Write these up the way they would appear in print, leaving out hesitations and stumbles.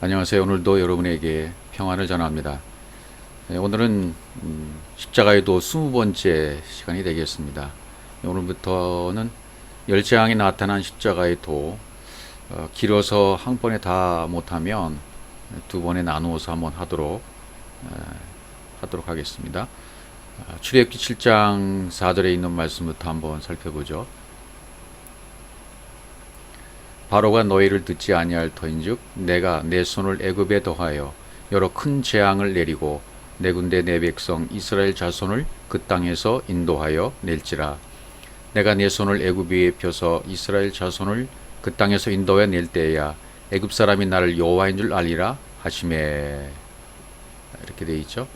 안녕하세요. 오늘도 여러분에게 평안을 전합니다. 오늘은 십자가의 도 20번째 시간이 되겠습니다. 오늘부터는 열재앙에 나타난 십자가의 도, 길어서 한 번에 다 못하면 두 번에 나누어서 한번 하도록 하겠습니다. 출애굽기 7장 4절에 있는 말씀부터 한번 살펴보죠. 바로가 너희를 듣지 아니할 터인즉 내가 내 손을 애굽에 더하여 여러 큰 재앙을 내리고 내 군대 내 백성 이스라엘 자손을 그 땅에서 인도하여 낼지라. 내가 내 손을 애굽 위에 펴서 이스라엘 자손을 그 땅에서 인도하여 낼 때야 애굽 사람이 나를 여호와인 줄 알리라 하시매. 이렇게 돼 있죠.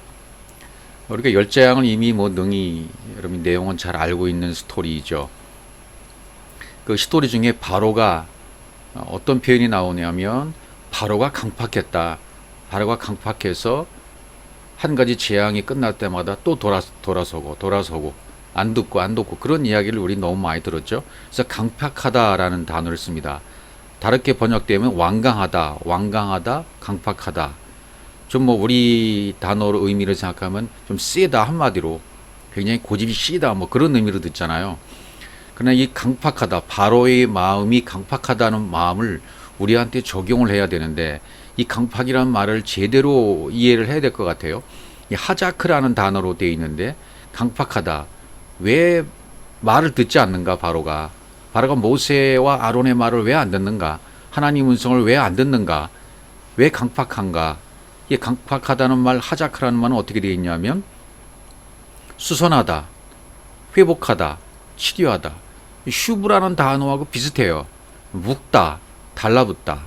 우리가 열재앙을 이미 능히 여러분 내용은 잘 알고 있는 스토리이죠. 그 스토리 중에 바로가 어떤 표현이 나오냐면 바로가 강팍했다. 바로가 강팍해서 한 가지 재앙이 끝날 때마다 또 돌아서고 안 듣고 그런 이야기를 우리 너무 많이 들었죠. 그래서 강팍하다라는 단어를 씁니다. 다르게 번역되면 완강하다, 강팍하다. 좀 우리 단어로 의미를 생각하면 좀 세다 한마디로 굉장히 고집이 세다 그런 의미로 듣잖아요. 그러나 이 강팍하다, 바로의 마음이 강팍하다는 마음을 우리한테 적용을 해야 되는데 이 강팍이라는 말을 제대로 이해를 해야 될 것 같아요. 이 하자크라는 단어로 되어 있는데 강팍하다. 왜 말을 듣지 않는가 바로가 모세와 아론의 말을 왜 안 듣는가? 하나님 음성을 왜 안 듣는가? 왜 강팍한가? 이 강팍하다는 말 하자크라는 말은 어떻게 되어 있냐면 수선하다, 회복하다, 치료하다. 슈브라는 단어하고 비슷해요. 묶다, 달라붙다.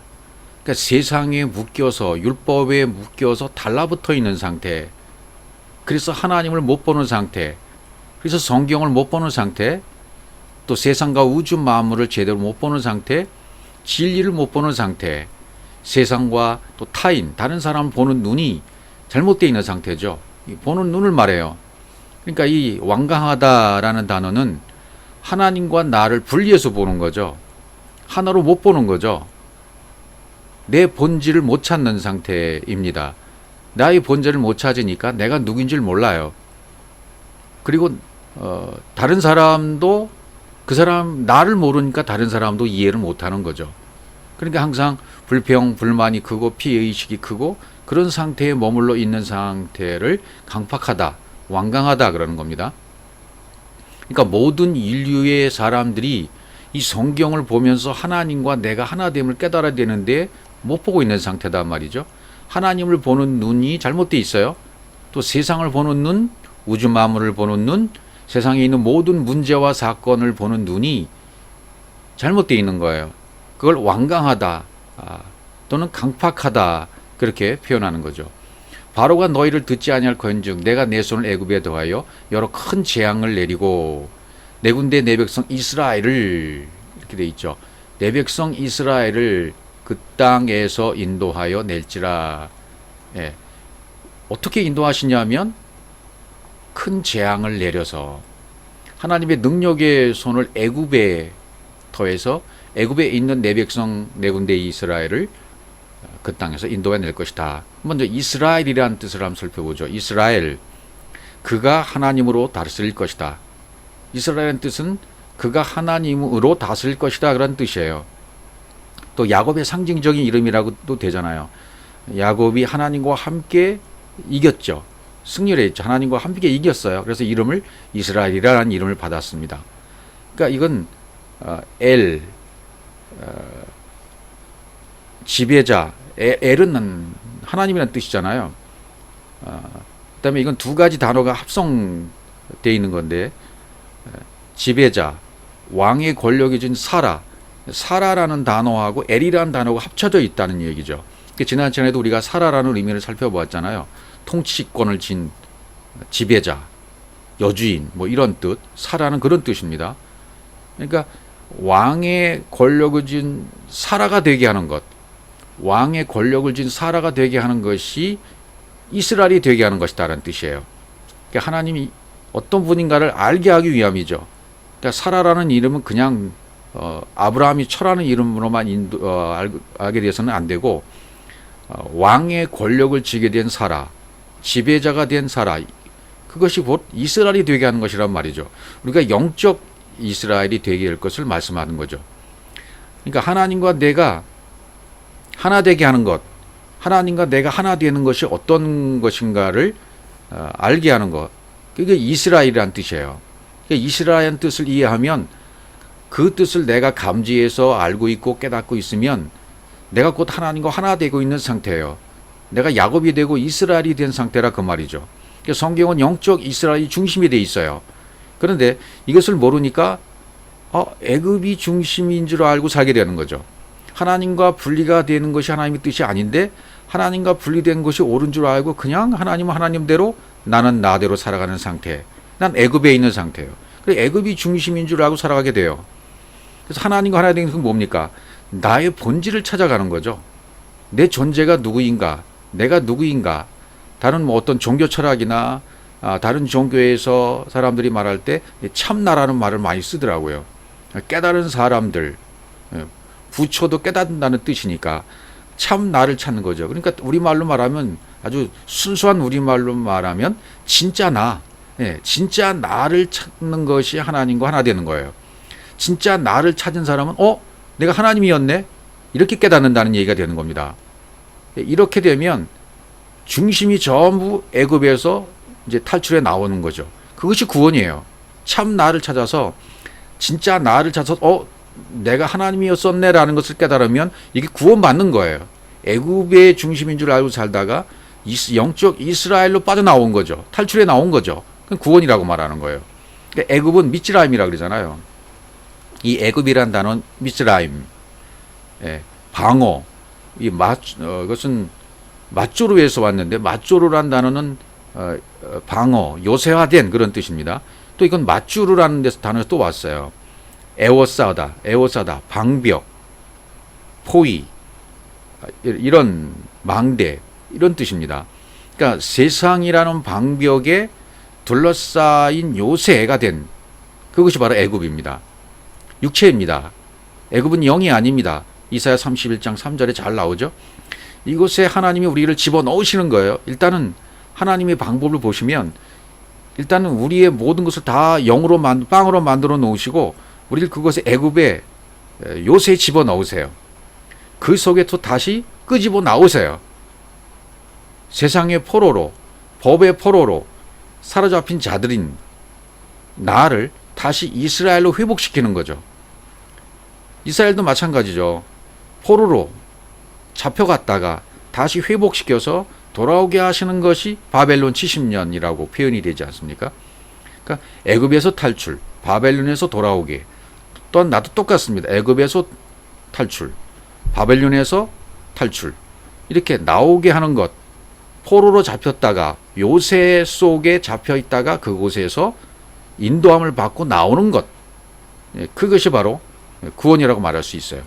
그러니까 세상에 묶여서 율법에 묶여서 달라붙어 있는 상태. 그래서 하나님을 못 보는 상태. 그래서 성경을 못 보는 상태. 또 세상과 우주 만물을 제대로 못 보는 상태. 진리를 못 보는 상태. 세상과 또 타인, 다른 사람을 보는 눈이 잘못되어 있는 상태죠. 보는 눈을 말해요. 그러니까 이 완강하다라는 단어는 하나님과 나를 분리해서 보는 거죠. 하나로 못 보는 거죠. 내 본질을 못 찾는 상태입니다. 나의 본질을 못 찾으니까 내가 누구인지를 몰라요. 그리고 다른 사람도 그 사람 나를 모르니까 다른 사람도 이해를 못하는 거죠. 그러니까 항상 불평, 불만이 크고 피해의식이 크고 그런 상태에 머물러 있는 상태를 강팍하다, 완강하다 그러는 겁니다. 그러니까 모든 인류의 사람들이 이 성경을 보면서 하나님과 내가 하나됨을 깨달아야 되는데 못 보고 있는 상태단 말이죠. 하나님을 보는 눈이 잘못되어 있어요. 또 세상을 보는 눈, 우주 만물을 보는 눈, 세상에 있는 모든 문제와 사건을 보는 눈이 잘못되어 있는 거예요. 그걸 완강하다 또는 강팍하다 그렇게 표현하는 거죠. 바로가 너희를 듣지 아니할 건즉 내가 내 손을 애굽에 더하여 여러 큰 재앙을 내리고 내 군대 내 백성 이스라엘을 이렇게 돼 있죠. 내 백성 이스라엘을 그 땅에서 인도하여 낼지라. 예. 어떻게 인도하시냐면 큰 재앙을 내려서 하나님의 능력의 손을 애굽에 더해서 애굽에 있는 내 백성 내 군대 이스라엘을 그 땅에서 인도해 낼 것이다. 먼저 이스라엘이라는 뜻을 한번 살펴보죠. 이스라엘, 그가 하나님으로 다스릴 것이다. 이스라엘의 뜻은 그가 하나님으로 다스릴 것이다 그런 뜻이에요. 또 야곱의 상징적인 이름이라고도 되잖아요. 야곱이 하나님과 함께 이겼죠. 승리를 했죠. 하나님과 함께 이겼어요. 그래서 이름을 이스라엘이라는 이름을 받았습니다. 그러니까 이건 지배자, 엘은 하나님이라는 뜻이잖아요. 그다음에 이건 두 가지 단어가 합성되어 있는 건데 지배자, 왕의 권력이 준 사라라는 단어하고 엘이라는 단어가 합쳐져 있다는 얘기죠. 지난 시간에도 우리가 사라라는 의미를 살펴보았잖아요. 통치권을 진 지배자, 여주인 이런 뜻, 사라는 그런 뜻입니다. 그러니까 왕의 권력을 진 사라가 되게 하는 것, 왕의 권력을 진 사라가 되게 하는 것이 이스라엘이 되게 하는 것이다라는 뜻이에요. 그러니까 하나님이 어떤 분인가를 알게 하기 위함이죠. 그러니까 사라라는 이름은 그냥 아브라함이 철하는 이름으로만 알게 돼서는 안 되고 왕의 권력을 쥐게 된 사라, 지배자가 된 사라, 그것이 곧 이스라엘이 되게 하는 것이란 말이죠. 우리가 영적 이스라엘이 되게 할 것을 말씀하는 거죠. 그러니까 하나님과 내가 하나 되게 하는 것, 하나님과 내가 하나 되는 것이 어떤 것인가를 알게 하는 것, 그게 이스라엘이란 뜻이에요. 그러니까 이스라엘의 뜻을 이해하면 그 뜻을 내가 감지해서 알고 있고 깨닫고 있으면 내가 곧 하나님과 하나 되고 있는 상태예요. 내가 야곱이 되고 이스라엘이 된 상태라 그 말이죠. 그러니까 성경은 영적 이스라엘이 중심이 돼 있어요. 그런데 이것을 모르니까 애굽이 중심인 줄 알고 살게 되는 거죠. 하나님과 분리가 되는 것이 하나님의 뜻이 아닌데 하나님과 분리된 것이 옳은 줄 알고 그냥 하나님은 하나님대로 나는 나대로 살아가는 상태. 난 애굽에 있는 상태예요. 그래서 애굽이 중심인 줄 알고 살아가게 돼요. 그래서 하나님과 하나 되는 것은 뭡니까? 나의 본질을 찾아가는 거죠. 내 존재가 누구인가? 내가 누구인가? 다른 어떤 종교 철학이나 다른 종교에서 사람들이 말할 때 참나라는 말을 많이 쓰더라고요. 깨달은 사람들, 부처도 깨닫는다는 뜻이니까 참나를 찾는 거죠. 그러니까 우리말로 말하면 아주 순수한 우리말로 말하면 진짜 나, 진짜 나를 찾는 것이 하나님과 하나 되는 거예요. 진짜 나를 찾은 사람은 내가 하나님이었네? 이렇게 깨닫는다는 얘기가 되는 겁니다. 이렇게 되면 중심이 전부 애굽에서 이제 탈출해 나오는 거죠. 그것이 구원이에요. 참 나를 찾아서 진짜 나를 찾아서 내가 하나님이었었네라는 것을 깨달으면 이게 구원받는 거예요. 애굽의 중심인 줄 알고 살다가 영적 이스라엘로 빠져나온 거죠. 탈출해 나온 거죠. 그건 구원이라고 말하는 거예요. 그러니까 애굽은 미츠라임이라고 그러잖아요. 이 애굽이란 단어는 미츠라임, 방어, 이것은 맞조르에서 왔는데 맞조르란 단어는 방어, 요새화된 그런 뜻입니다. 또 이건 맞주르라는 데서 단어가 또 왔어요. 에워싸다, 방벽, 포위, 이런 망대, 이런 뜻입니다. 그러니까 세상이라는 방벽에 둘러싸인 요새가 된 그것이 바로 애굽입니다. 육체입니다. 애굽은 영이 아닙니다. 이사야 31장 3절에 잘 나오죠. 이곳에 하나님이 우리를 집어넣으시는 거예요. 일단은 하나님의 방법을 보시면 일단은 우리의 모든 것을 다 영으로 빵으로 만들어 놓으시고 우리를 그것에 애굽에 요새에 집어넣으세요. 그 속에 또 다시 끄집어 나오세요. 세상의 포로로, 법의 포로로 사로잡힌 자들인 나를 다시 이스라엘로 회복시키는 거죠. 이스라엘도 마찬가지죠. 포로로 잡혀갔다가 다시 회복시켜서 돌아오게 하시는 것이 바벨론 70년이라고 표현이 되지 않습니까? 그러니까 애굽에서 탈출, 바벨론에서 돌아오게. 또한 나도 똑같습니다. 애굽에서 탈출, 바벨론에서 탈출. 이렇게 나오게 하는 것. 포로로 잡혔다가 요새 속에 잡혀 있다가 그곳에서 인도함을 받고 나오는 것. 그것이 바로 구원이라고 말할 수 있어요.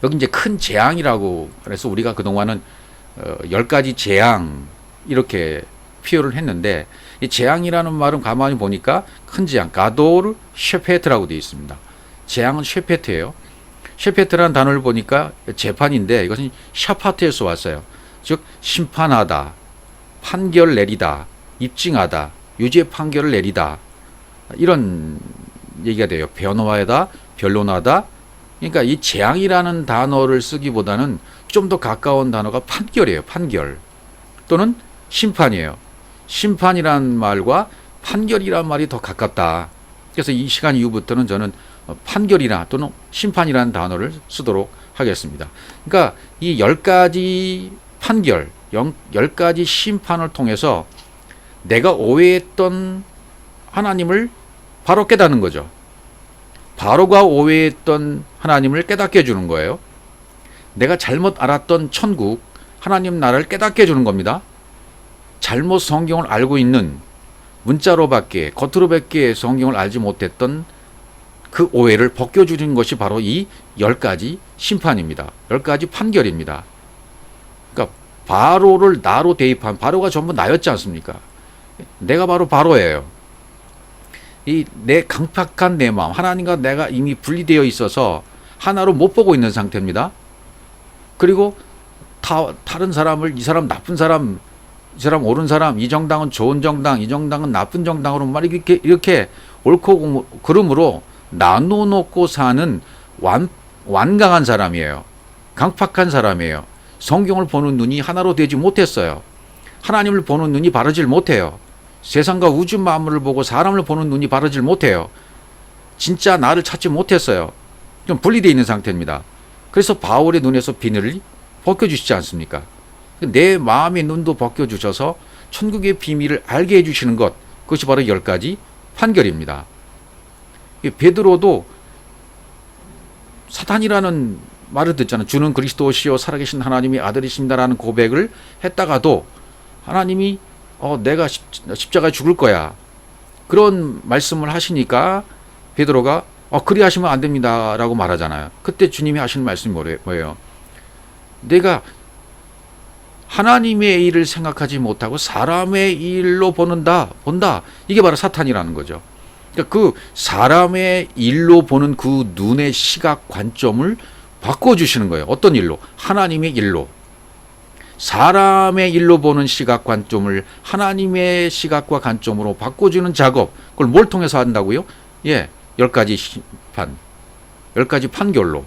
여기 이제 큰 재앙이라고 그래서 우리가 그동안은 10가지 재앙 이렇게 표현을 했는데 이 재앙이라는 말은 가만히 보니까 큰 재앙, 가도르 셰페트라고 되어 있습니다. 재앙은 셰페트예요. 셰페트라는 단어를 보니까 재판인데 이것은 샤파트에서 왔어요. 즉 심판하다, 판결 내리다, 입증하다, 유죄 판결을 내리다 이런 얘기가 돼요. 변호하다, 변론하다. 그러니까 이 재앙이라는 단어를 쓰기보다는 좀 더 가까운 단어가 판결이에요. 판결 또는 심판이에요. 심판이란 말과 판결이란 말이 더 가깝다. 그래서 이 시간 이후부터는 저는 판결이나 또는 심판이라는 단어를 쓰도록 하겠습니다. 그러니까 이 10가지 판결, 10가지 심판을 통해서 내가 오해했던 하나님을 바로 깨닫는 거죠. 바로가 오해했던 하나님을 깨닫게 해주는 거예요. 내가 잘못 알았던 천국, 하나님 나라를 깨닫게 해주는 겁니다. 잘못 성경을 알고 있는 문자로밖에 겉으로밖에 성경을 알지 못했던 그 오해를 벗겨주는 것이 바로 이 10가지 심판입니다. 10가지 판결입니다. 그러니까 바로를 나로 대입한 바로가 전부 나였지 않습니까? 내가 바로 바로예요. 이 내 강팍한 내 마음, 하나님과 내가 이미 분리되어 있어서 하나로 못 보고 있는 상태입니다. 그리고 다른 사람을 이 사람 나쁜 사람, 이 사람 옳은 사람, 이 정당은 좋은 정당, 이 정당은 나쁜 정당으로 말 이렇게 옳고 그름으로 나눠놓고 사는 완강한 사람이에요. 강팍한 사람이에요. 성경을 보는 눈이 하나로 되지 못했어요. 하나님을 보는 눈이 바르질 못해요. 세상과 우주 만물을 보고 사람을 보는 눈이 바르질 못해요. 진짜 나를 찾지 못했어요. 좀 분리되어 있는 상태입니다. 그래서 바울의 눈에서 비늘을 벗겨주시지 않습니까? 내 마음의 눈도 벗겨주셔서 천국의 비밀을 알게 해주시는 것, 그것이 바로 10가지 판결입니다. 베드로도 사탄이라는 말을 듣잖아요. 주는 그리스도시요 살아계신 하나님의 아들이십니다라는 고백을 했다가도 하나님이 내가 십자가에 죽을 거야, 그런 말씀을 하시니까 베드로가 그리하시면 안 됩니다 라고 말하잖아요. 그때 주님이 하시는 말씀이 뭐예요? 내가 하나님의 일을 생각하지 못하고 사람의 일로 본다. 이게 바로 사탄이라는 거죠. 그러니까 그 사람의 일로 보는 그 눈의 시각 관점을 바꿔주시는 거예요. 어떤 일로? 하나님의 일로. 사람의 일로 보는 시각 관점을 하나님의 시각과 관점으로 바꿔주는 작업. 그걸 뭘 통해서 한다고요? 10가지 심판, 10가지 판결로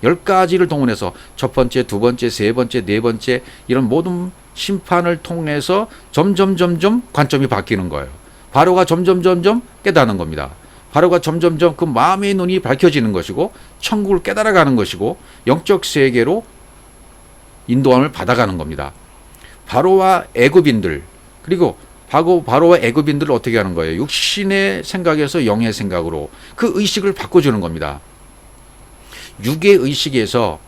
10가지를 동원해서 첫 번째, 두 번째, 세 번째, 네 번째 이런 모든 심판을 통해서 점점 관점이 바뀌는 거예요. 바로가 점점 깨닫는 겁니다. 바로가 점점 그 마음의 눈이 밝혀지는 것이고 천국을 깨달아가는 것이고 영적 세계로 인도함을 받아가는 겁니다. 바로와 애굽인들, 그리고 바로와 애굽인들을 어떻게 하는 거예요? 육신의 생각에서 영의 생각으로 그 의식을 바꿔주는 겁니다. 육의 의식에서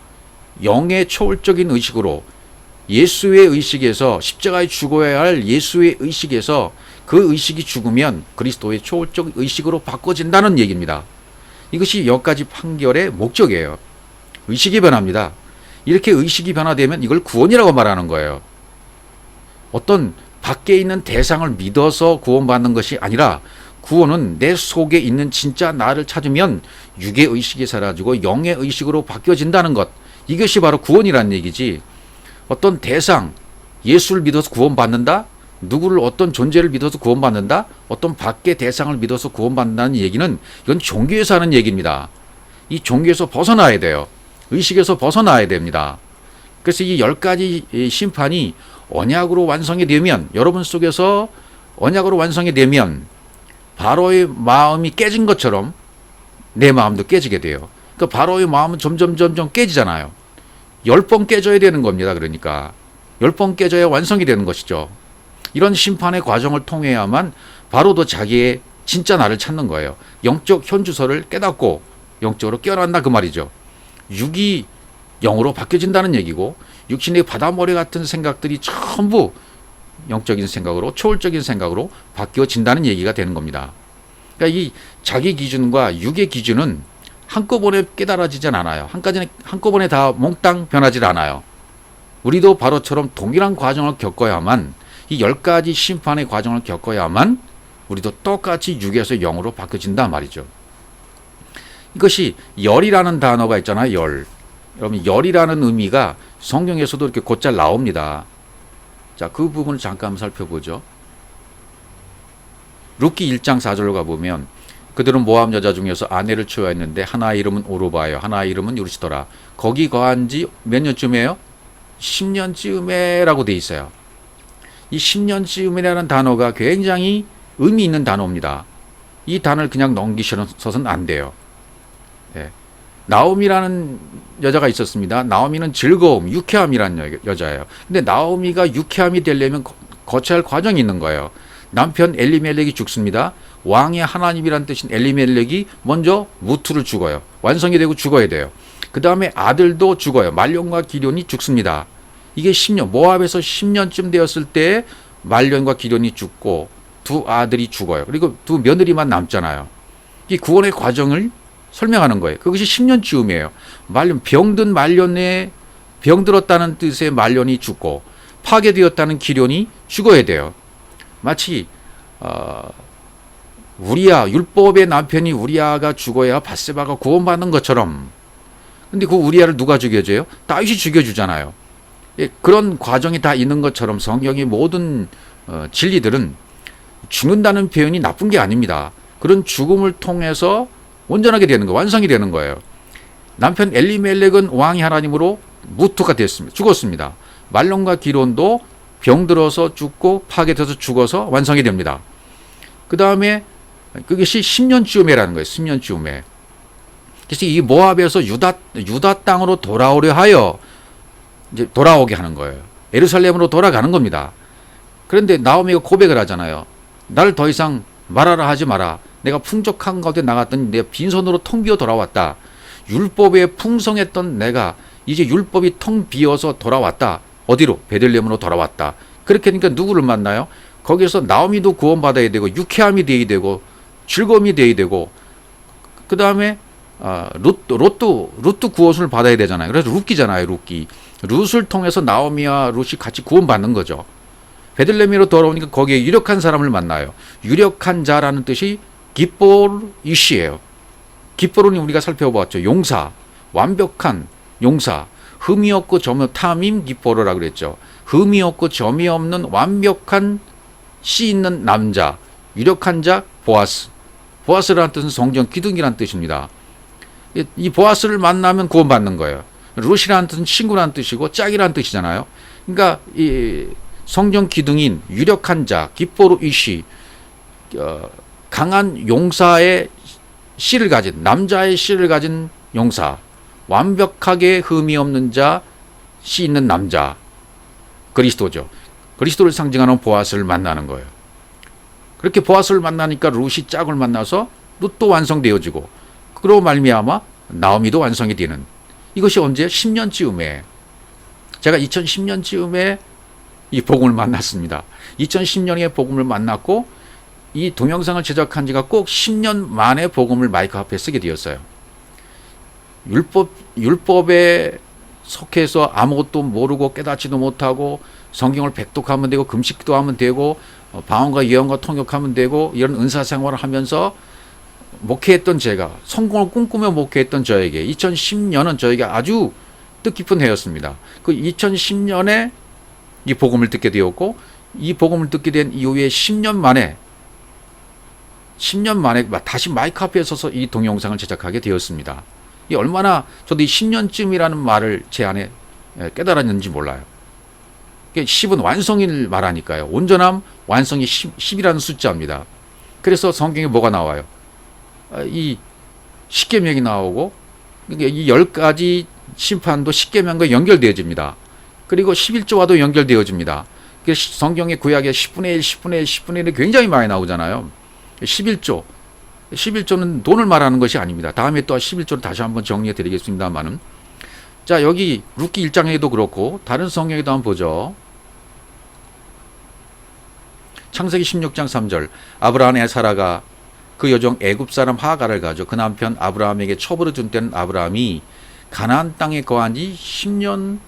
영의 초월적인 의식으로, 예수의 의식에서 십자가에 죽어야 할 예수의 의식에서 그 의식이 죽으면 그리스도의 초월적 의식으로 바꿔진다는 얘기입니다. 이것이 10가지 판결의 목적이에요. 의식이 변합니다. 이렇게 의식이 변화되면 이걸 구원이라고 말하는 거예요. 어떤 밖에 있는 대상을 믿어서 구원받는 것이 아니라 구원은 내 속에 있는 진짜 나를 찾으면 육의 의식이 사라지고 영의 의식으로 바뀌어진다는 것. 이것이 바로 구원이라는 얘기지. 어떤 대상, 예수를 믿어서 구원받는다? 누구를 어떤 존재를 믿어서 구원받는다? 어떤 밖의 대상을 믿어서 구원받는다는 얘기는 이건 종교에서 하는 얘기입니다. 이 종교에서 벗어나야 돼요. 의식에서 벗어나야 됩니다. 그래서 이 10가지 심판이 언약으로 완성이 되면, 여러분 속에서 언약으로 완성이 되면 바로의 마음이 깨진 것처럼 내 마음도 깨지게 돼요. 그러니까 바로의 마음은 점점 깨지잖아요. 10번 깨져야 되는 겁니다. 그러니까 10번 깨져야 완성이 되는 것이죠. 이런 심판의 과정을 통해야만 바로도 자기의 진짜 나를 찾는 거예요. 영적 현주소를 깨닫고 영적으로 깨어난다 그 말이죠. 육이 영으로 바뀌어진다는 얘기고, 육신의 바다모래 같은 생각들이 전부 영적인 생각으로, 초월적인 생각으로 바뀌어진다는 얘기가 되는 겁니다. 그러니까 이 자기 기준과 육의 기준은 한꺼번에 깨달아지진 않아요. 한꺼번에 다 몽땅 변하지 않아요. 우리도 바로처럼 동일한 과정을 겪어야만, 이 10가지 심판의 과정을 겪어야만 우리도 똑같이 육에서 영으로 바뀌어진단 말이죠. 이것이 열이라는 단어가 있잖아요. 열. 여러분, 열이라는 의미가 성경에서도 이렇게 곧잘 나옵니다. 자, 그 부분을 잠깐 살펴보죠. 룻기 1장 4절로 가보면, 그들은 모압 여자 중에서 아내를 취하였는데 하나의 이름은 오르바요, 하나의 이름은 유르시더라. 거기 거한 지 몇 년쯤이에요? 10년쯤에라고 돼 있어요. 이 10년쯤이라는 단어가 굉장히 의미 있는 단어입니다. 이 단어를 그냥 넘기셔서는 안 돼요. 나오미라는 여자가 있었습니다. 나오미는 즐거움, 유쾌함이라는 여자예요. 근데 나오미가 유쾌함이 되려면 거쳐야 할 과정이 있는 거예요. 남편 엘리멜렉이 죽습니다. 왕의 하나님이란 뜻인 엘리멜렉이 먼저 무트를 죽어요. 완성이 되고 죽어야 돼요. 그 다음에 아들도 죽어요. 말론과 기럐이 죽습니다. 이게 10년, 모압에서 10년쯤 되었을 때 말론과 기럐이 죽고 두 아들이 죽어요. 그리고 두 며느리만 남잖아요. 이 구원의 과정을 설명하는 거예요. 그것이 10년쯤이에요. 병든 말론에, 병들었다는 뜻의 말론이 죽고 파괴되었다는 기럐이 죽어야 돼요. 마치 우리야, 율법의 남편이 우리야가 죽어야 밧세바가 구원받는 것처럼. 근데 그 우리야를 누가 죽여줘요? 다윗이 죽여주잖아요. 예, 그런 과정이 다 있는 것처럼 성경의 모든 진리들은 죽는다는 표현이 나쁜 게 아닙니다. 그런 죽음을 통해서 온전하게 되는 거, 완성이 되는 거예요. 남편 엘리멜렉은 왕이 하나님으로 무토가 됐습니다. 죽었습니다. 말론과 기론도 병들어서 죽고 파괴돼서 죽어서 완성이 됩니다. 그 다음에 그것이 10년쯤에라는 거예요. 10년쯤에. 그래서 이 모압에서 유다 땅으로 돌아오려 하여 이제 돌아오게 하는 거예요. 예루살렘으로 돌아가는 겁니다. 그런데 나오미가 고백을 하잖아요. 나를 더 이상 말하라 하지 마라. 내가 풍족한 가운데 나갔더니 내가 빈손으로 텅 비어 돌아왔다. 율법에 풍성했던 내가 이제 율법이 텅 비어서 돌아왔다. 어디로? 베들레헴으로 돌아왔다. 그렇게 하니까 누구를 만나요? 거기서 나오미도 구원받아야 되고 유쾌함이 되어야 되고 즐거움이 되어야 되고 그 다음에 룻도 구원을 받아야 되잖아요. 그래서 룻기잖아요. 룻을 통해서 나오미와 룻이 같이 구원받는 거죠. 베들레헴으로 돌아오니까 거기에 유력한 사람을 만나요. 유력한 자라는 뜻이 깃보르이시예요. 깃보르는 우리가 살펴보았죠. 용사, 완벽한 용사, 흠이 없고 점이 없는 탐임 깃보르라 그랬죠. 흠이 없고 점이 없는 완벽한 씨 있는 남자, 유력한 자 보아스. 보아스라는 뜻은 성경 기둥이라는 뜻입니다. 이 보아스를 만나면 구원받는 거예요. 룻이라는 뜻은 친구라는 뜻이고 짝이라는 뜻이잖아요. 그러니까 이 성경 기둥인 유력한 자, 깃보르이시, 강한 용사의 씨를 가진 남자의 씨를 가진 용사, 완벽하게 흠이 없는 자, 씨 있는 남자, 그리스도죠. 그리스도를 상징하는 보아스를 만나는 거예요. 그렇게 보아스를 만나니까 룻이 짝을 만나서 룻도 완성되어지고 그로 말미암아 나오미도 완성이 되는 이것이 언제? 10년쯤에 제가 2010년쯤에 이 복음을 만났습니다. 2010년에 복음을 만났고 이 동영상을 제작한 지가 꼭 10년 만에 복음을 마이크 앞에 쓰게 되었어요. 율법에 속해서 아무것도 모르고 깨닫지도 못하고 성경을 백독하면 되고 금식도 하면 되고 방언과 예언과 통역하면 되고 이런 은사생활을 하면서 목회했던 제가 성공을 꿈꾸며 목회했던 저에게 2010년은 저에게 아주 뜻깊은 해였습니다. 그 2010년에 이 복음을 듣게 되었고 이 복음을 듣게 된 이후에 10년 만에 다시 마이크 앞에 서서 이 동영상을 제작하게 되었습니다. 이 얼마나 저도 이 10년쯤이라는 말을 제 안에 깨달았는지 몰라요. 10은 완성을 말하니까요. 온전함, 완성이 10이라는 숫자입니다. 그래서 성경에 뭐가 나와요? 이 십계명이 나오고 이 10가지 심판도 십계명과 연결되어집니다. 그리고 11조와도 연결되어집니다. 성경의 구약에 10분의 1, 10분의 1, 10분의 1이 굉장히 많이 나오잖아요. 11조는 돈을 말하는 것이 아닙니다. 다음에 또 11조를 다시 한번 정리해 드리겠습니다만은 자 여기 룻기 1장에도 그렇고 다른 성경에도 한번 보죠. 창세기 16장 3절 아브라함의 사라가 그 여종 애굽 사람 하갈을 가져 그 남편 아브라함에게 첩으로 준 때는 아브라함이 가나안 땅에 거한 지 10년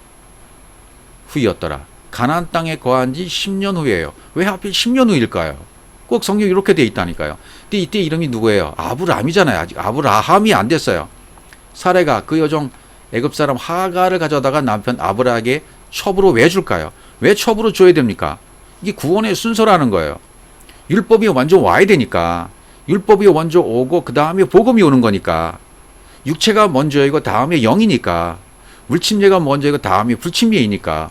후였더라. 가나안 땅에 거한 지 10년 후예요. 왜 하필 10년 후일까요? 꼭 성경이 이렇게 돼 있다니까요. 근데 이때 이름이 누구예요? 아브라함이잖아요. 아직 아브라함이 안 됐어요. 사레가 그 여종 애굽 사람 하갈을 가져다가 남편 아브라함에게 첩으로 왜 줄까요? 왜 첩으로 줘야 됩니까? 이게 구원의 순서라는 거예요. 율법이 먼저 와야 되니까. 율법이 먼저 오고 그 다음에 복음이 오는 거니까. 육체가 먼저이고 다음에 영이니까. 물침례가 먼저이고 다음에 불침례이니까.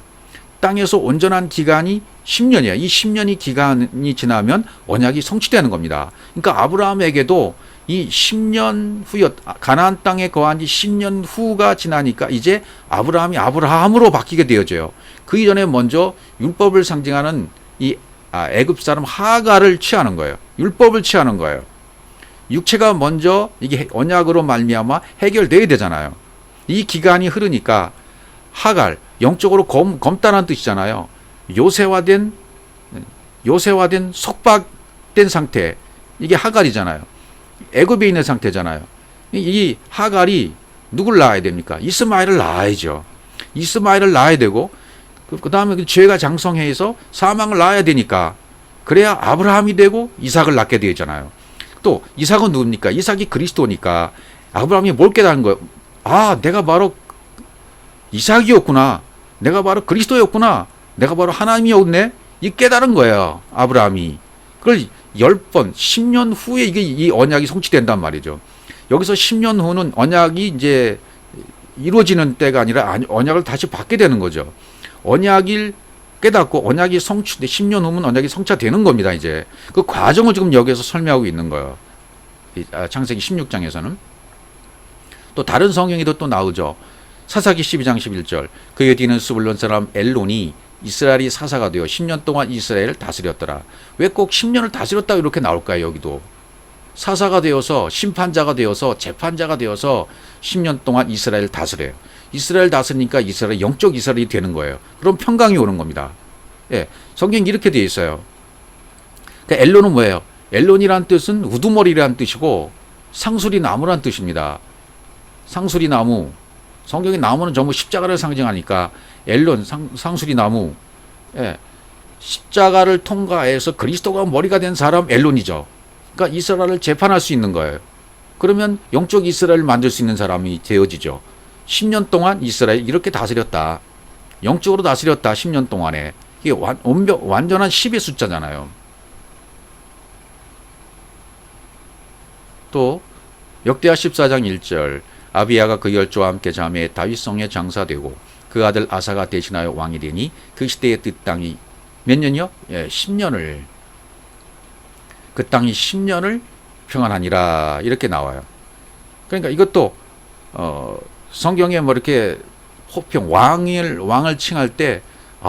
땅에서 온전한 기간이 10년이에요. 이 10년이 기간이 지나면 언약이 성취되는 겁니다. 그러니까 아브라함에게도 이 10년 후였 가나안 땅에 거한 지 10년 후가 지나니까 이제 아브라함이 아브라함으로 바뀌게 되어져요. 그 이전에 먼저 율법을 상징하는 이 애굽 사람 하갈을 취하는 거예요. 율법을 취하는 거예요. 육체가 먼저 이게 언약으로 말미암아 해결돼야 되잖아요. 이 기간이 흐르니까 하갈 영적으로 검다라는 뜻이잖아요. 요새화된 속박된 상태 이게 하갈이잖아요. 애굽에 있는 상태잖아요. 이 하갈이 누굴 낳아야 됩니까? 이스마엘을 낳아야죠. 이스마엘을 낳아야 되고 그 다음에 죄가 장성해서 사망을 낳아야 되니까 그래야 아브라함이 되고 이삭을 낳게 되잖아요. 또 이삭은 누굽니까? 이삭이 그리스도니까 아브라함이 뭘 깨달은 거예요? 아 내가 바로 이삭이었구나. 내가 바로 그리스도였구나. 내가 바로 하나님이었네. 이 깨달은 거예요. 아브라함이. 그걸 10번, 10년 후에 이 언약이 성취된단 말이죠. 여기서 10년 후는 언약이 이제 이루어지는 때가 아니라 언약을 다시 받게 되는 거죠. 언약을 깨닫고 언약이 10년 후면 언약이 성취되는 겁니다. 이제 그 과정을 지금 여기에서 설명하고 있는 거예요. 창세기 16장에서는. 또 다른 성경에도 또 나오죠. 사사기 12장 11절. 그의 뒤는 스불론 사람 엘론이 이스라엘이 사사가 되어 10년 동안 이스라엘을 다스렸더라. 왜 꼭 10년을 다스렸다 이렇게 나올까요? 여기도 사사가 되어서 심판자가 되어서 재판자가 되어서 10년 동안 이스라엘을 다스려요. 이스라엘 다스리니까 이스라엘 영적 이스라엘이 되는 거예요. 그럼 평강이 오는 겁니다. 예, 성경이 이렇게 되어 있어요. 그러니까 엘론은 뭐예요? 엘론이란 뜻은 우두머리라는 뜻이고 상수리 나무란 뜻입니다. 상수리 나무. 성경의 나무는 전부 십자가를 상징하니까 엘론, 상수리 나무. 예, 십자가를 통과해서 그리스도가 머리가 된 사람 엘론이죠. 그러니까 이스라엘을 재판할 수 있는 거예요. 그러면 영적 이스라엘을 만들 수 있는 사람이 되어지죠. 10년 동안 이스라엘 이렇게 다스렸다. 영적으로 다스렸다. 10년 동안에. 이게 완전한 10의 숫자잖아요. 또 역대하 14장 1절. 아비야가 그 열조와 함께 잠에 다윗성에 장사되고 그 아들 아사가 대신하여 왕이 되니 그 시대의 뜻 땅이 몇 년이요? 예, 10년을. 그 땅이 10년을 평안하니라 이렇게 나와요. 그러니까 이것도 성경에 뭐 이렇게 호평 왕을 칭할 때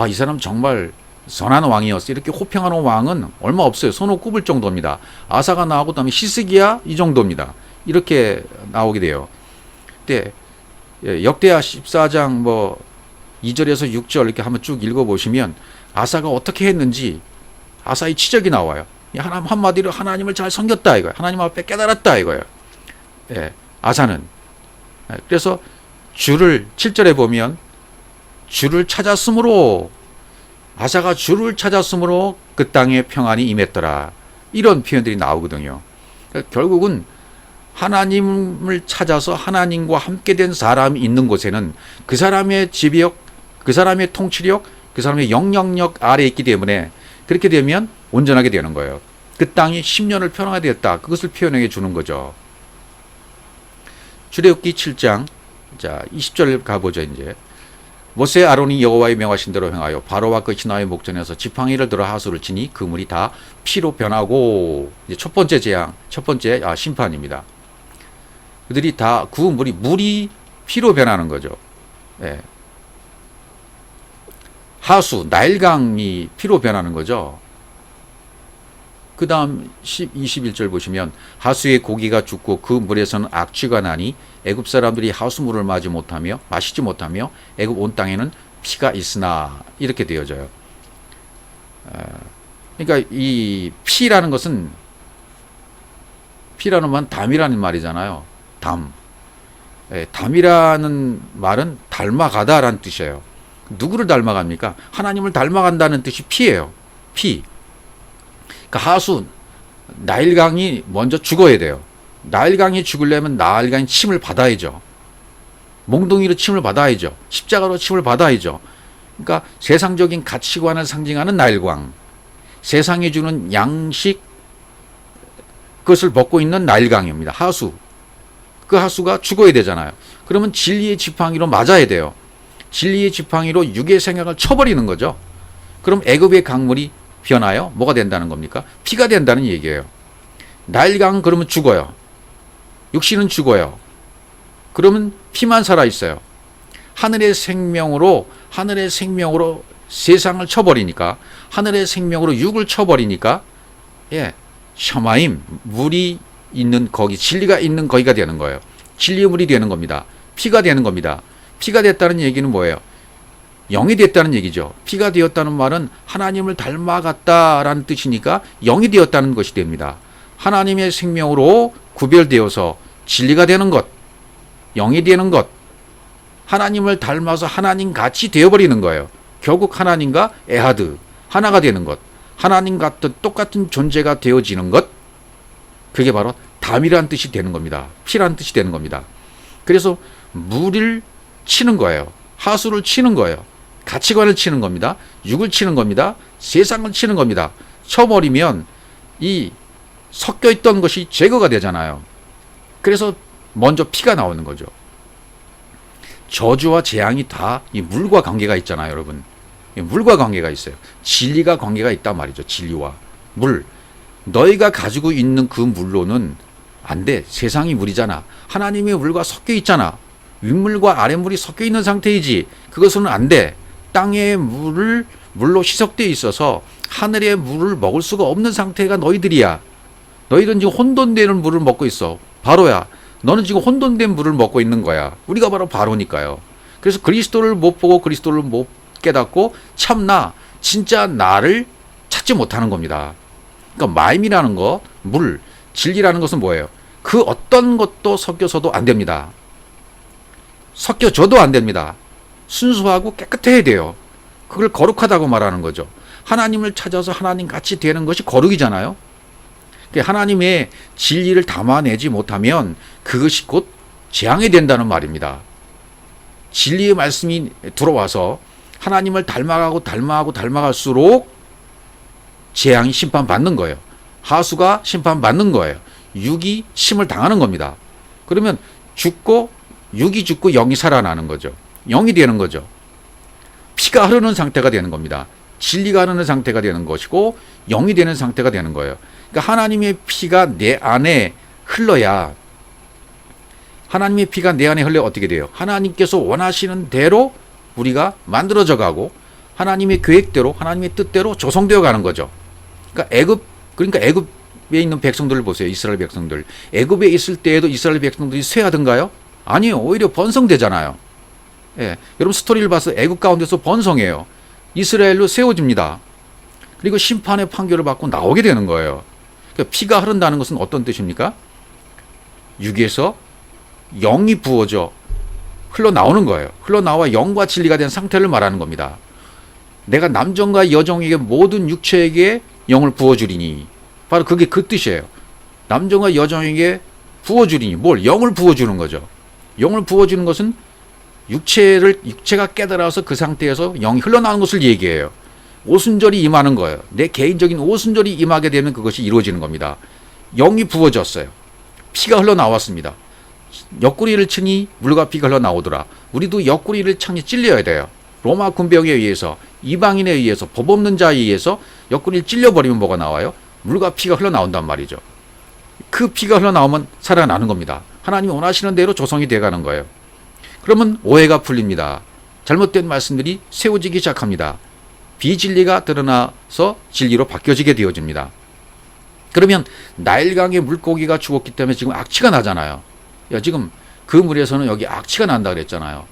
이 사람 정말 선한 왕이었어 이렇게 호평하는 왕은 얼마 없어요. 손을 꼽을 정도입니다. 아사가 나오고 그다음에 히스기야 이 정도입니다. 이렇게 나오게 돼요. 근데 역대하 14장 뭐 2절에서 6절 이렇게 한번 쭉 읽어보시면 아사가 어떻게 했는지 아사의 치적이 나와요. 한마디로 하나님을 잘 섬겼다 이거예요. 하나님 앞에 깨달았다 이거예요. 예, 아사는. 그래서 주를 7절에 보면 주를 찾았으므로 아사가 주를 찾았으므로 그 땅에 평안이 임했더라. 이런 표현들이 나오거든요. 그러니까 결국은 하나님을 찾아서 하나님과 함께 된 사람이 있는 곳에는 그 사람의 지배력, 그 사람의 통치력, 그 사람의 영향력 아래에 있기 때문에 그렇게 되면 온전하게 되는 거예요. 그 땅이 10년을 평안하되었다. 그것을 표현해 주는 거죠. 출애굽기 7장 자 20절 가보죠. 이제 모세 아론이 여호와의 명하신 대로 행하여 바로와 그 신하의 목전에서 지팡이를 들어 하수를 치니 그 물이 다 피로 변하고 이제 첫 번째 재앙, 첫 번째 심판입니다. 그들이 다 그 물이 피로 변하는 거죠. 예. 하수, 나일강이 피로 변하는 거죠. 그 다음 21절 보시면 하수의 고기가 죽고 그 물에서는 악취가 나니 애굽 사람들이 하수물을 마시지 못하며 애굽 온 땅에는 피가 있으나 이렇게 되어져요. 그러니까 이 피라는 것은 피라는 말은 담이라는 말이잖아요. 담. 담이라는 말은 닮아가다라는 뜻이에요. 누구를 닮아갑니까? 하나님을 닮아간다는 뜻이 피예요. 피. 그러니까 하수, 나일강이 먼저 죽어야 돼요. 나일강이 죽으려면 나일강이 침을 받아야죠. 몽둥이로 침을 받아야죠. 십자가로 침을 받아야죠. 그러니까 세상적인 가치관을 상징하는 나일강, 세상이 주는 양식, 그것을 먹고 있는 나일강입니다. 하수. 그 하수가 죽어야 되잖아요. 그러면 진리의 지팡이로 맞아야 돼요. 진리의 지팡이로 육의 생각을 쳐버리는 거죠. 그럼 애굽의 강물이 변하여 뭐가 된다는 겁니까? 피가 된다는 얘기예요. 나일강 그러면 죽어요. 육신은 죽어요. 그러면 피만 살아있어요. 하늘의 생명으로 세상을 쳐버리니까, 하늘의 생명으로 육을 쳐버리니까, 셔마임, 물이 있는 거기, 진리가 있는 거기가 되는 거예요. 진리의 물이 되는 겁니다. 피가 되는 겁니다. 피가 됐다는 얘기는 뭐예요? 영이 됐다는 얘기죠. 피가 되었다는 말은 하나님을 닮아갔다라는 뜻이니까 영이 되었다는 것이 됩니다. 하나님의 생명으로 구별되어서 진리가 되는 것, 영이 되는 것, 하나님을 닮아서 하나님 같이 되어버리는 거예요. 결국 하나님과 에하드, 하나가 되는 것, 하나님 같은 똑같은 존재가 되어지는 것, 그게 바로 담이라는 뜻이 되는 겁니다. 피라는 뜻이 되는 겁니다. 그래서 물을 치는 거예요. 하수를 치는 거예요. 가치관을 치는 겁니다. 육을 치는 겁니다. 세상을 치는 겁니다. 쳐버리면 이 섞여 있던 것이 제거가 되잖아요. 그래서 먼저 피가 나오는 거죠. 저주와 재앙이 다 이 물과 관계가 있잖아요, 여러분. 물과 관계가 있어요. 진리가 관계가 있단 말이죠. 진리와 물. 너희가 가지고 있는 그 물로는 안 돼. 세상이 물이잖아. 하나님의 물과 섞여 있잖아. 윗물과 아랫물이 섞여 있는 상태이지. 그것은 안 돼. 땅의 물로 희석되어 있어서 하늘의 물을 먹을 수가 없는 상태가 너희들이야. 너희들은 지금 혼돈되는 물을 먹고 있어. 바로야. 너는 지금 혼돈된 물을 먹고 있는 거야. 우리가 바로 바로니까요. 그래서 그리스도를 못 보고 그리스도를 못 깨닫고 참나 진짜 나를 찾지 못하는 겁니다. 그러니까 마임이라는 것, 물, 진리라는 것은 뭐예요? 그 어떤 것도 섞여서도 안 됩니다. 섞여져도 안 됩니다. 순수하고 깨끗해야 돼요. 그걸 거룩하다고 말하는 거죠. 하나님을 찾아서 하나님 같이 되는 것이 거룩이잖아요. 하나님의 진리를 담아내지 못하면 그것이 곧 재앙이 된다는 말입니다. 진리의 말씀이 들어와서 하나님을 닮아갈수록 재앙이 심판받는 거예요. 하수가 심판받는 거예요. 육이 심을 당하는 겁니다. 그러면 육이 죽고 영이 살아나는 거죠. 영이 되는 거죠. 피가 흐르는 상태가 되는 겁니다. 진리가 흐르는 상태가 되는 것이고 영이 되는 상태가 되는 거예요. 그러니까 하나님의 피가 내 안에 흘러야, 하나님의 피가 내 안에 흘러 어떻게 돼요? 하나님께서 원하시는 대로 우리가 만들어져 가고 하나님의 계획대로 하나님의 뜻대로 조성되어 가는 거죠. 그러니까 애굽에 있는 백성들을 보세요. 이스라엘 백성들. 애굽에 있을 때에도 이스라엘 백성들이 쇠하던가요? 아니요. 오히려 번성되잖아요. 예. 여러분 스토리를 봐서 애굽 가운데서 번성해요. 이스라엘로 세워집니다. 그리고 심판의 판결을 받고 나오게 되는 거예요. 그러니까 피가 흐른다는 것은 어떤 뜻입니까? 육에서 영이 부어져 흘러나오는 거예요. 흘러나와 영과 진리가 된 상태를 말하는 겁니다. 내가 남정과 여정에게 모든 육체에게 영을 부어주리니, 바로 그게 그 뜻이에요. 남정과 여정에게 부어주리니, 뭘? 영을 부어주는 거죠. 영을 부어주는 것은 육체가 깨달아서 그 상태에서 영이 흘러나오는 것을 얘기해요. 오순절이 임하는 거예요. 내 개인적인 오순절이 임하게 되면 그것이 이루어지는 겁니다. 영이 부어졌어요. 피가 흘러나왔습니다. 옆구리를 치니 물과 피가 흘러나오더라. 우리도 옆구리를 창에 찔려야 돼요. 로마 군병에 의해서, 이방인에 의해서, 법 없는 자에 의해서 옆구리를 찔려버리면 뭐가 나와요? 물과 피가 흘러나온단 말이죠. 그 피가 흘러나오면 살아나는 겁니다. 하나님이 원하시는 대로 조성이 돼가는 거예요. 그러면 오해가 풀립니다. 잘못된 말씀들이 세워지기 시작합니다. 비진리가 드러나서 진리로 바뀌어지게 되어집니다. 그러면 나일강의 물고기가 죽었기 때문에 지금 악취가 나잖아요. 지금 그 물에서는 여기 악취가 난다 그랬잖아요.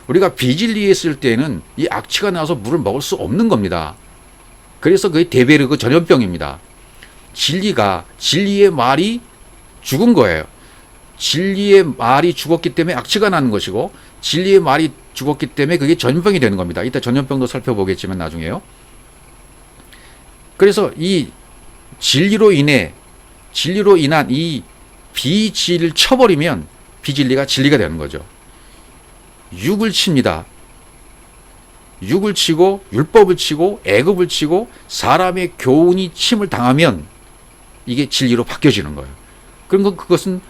우리가 비진리에 있을 때는 이 악취가 나서 물을 먹을 수 없는 겁니다. 그래서 그게 데베르그 전염병입니다. 진리의 말이 죽은 거예요. 진리의 말이 죽었기 때문에 악취가 나는 것이고, 진리의 말이 죽었기 때문에 그게 전염병이 되는 겁니다. 이따 전염병도 살펴보겠지만 나중에요. 그래서 이 진리로 인한 이 비진리를 쳐버리면 비진리가 진리가 되는 거죠. 육을 칩니다. 육을 치고 율법을 치고 애굽을 치고 사람의 교훈이 침을 당하면 이게 진리로 바뀌어지는 거예요. 그런 그것은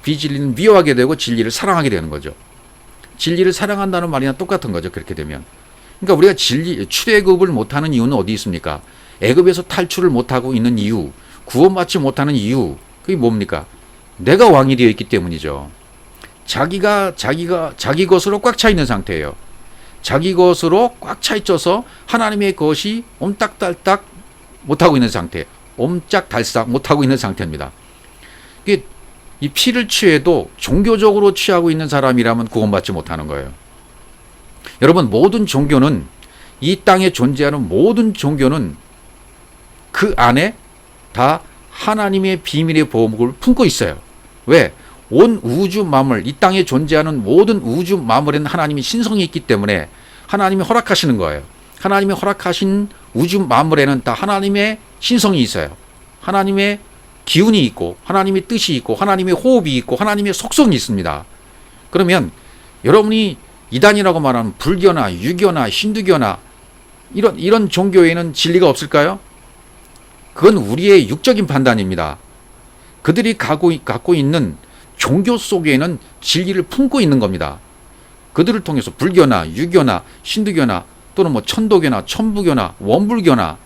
비진리는 미워하게 되고 진리를 사랑하게 되는 거죠. 진리를 사랑한다는 말이나 똑같은 거죠. 그렇게 되면. 그러니까 우리가 출애굽을 못하는 이유는 어디 있습니까? 애굽에서 탈출을 못하고 있는 이유, 구원받지 못하는 이유, 그게 뭡니까? 내가 왕이 되어 있기 때문이죠. 자기 것으로 꽉 차 있는 상태예요. 자기 것으로 꽉 차 있어서 하나님의 것이 옴딱달딱 못하고 있는 상태, 옴짝달싹 못하고 있는 상태입니다. 이게 이 피를 취해도 종교적으로 취하고 있는 사람이라면 구원받지 못하는 거예요. 여러분, 모든 종교는, 이 땅에 존재하는 모든 종교는 그 안에 다 하나님의 비밀의 보복을 품고 있어요. 왜? 온 우주 만물, 이 땅에 존재하는 모든 우주 만물에는 하나님의 신성이 있기 때문에 하나님이 허락하시는 거예요. 하나님이 허락하신 우주 만물에는 다 하나님의 신성이 있어요. 하나님의 기운이 있고, 하나님의 뜻이 있고, 하나님의 호흡이 있고, 하나님의 속성이 있습니다. 그러면 여러분이 이단이라고 말하는 불교나 유교나 힌두교나 이런 종교에는 진리가 없을까요? 그건 우리의 육적인 판단입니다. 그들이 갖고 있는 종교 속에는 진리를 품고 있는 겁니다. 그들을 통해서 불교나 유교나 힌두교나 또는 뭐 천도교나 천부교나 원불교나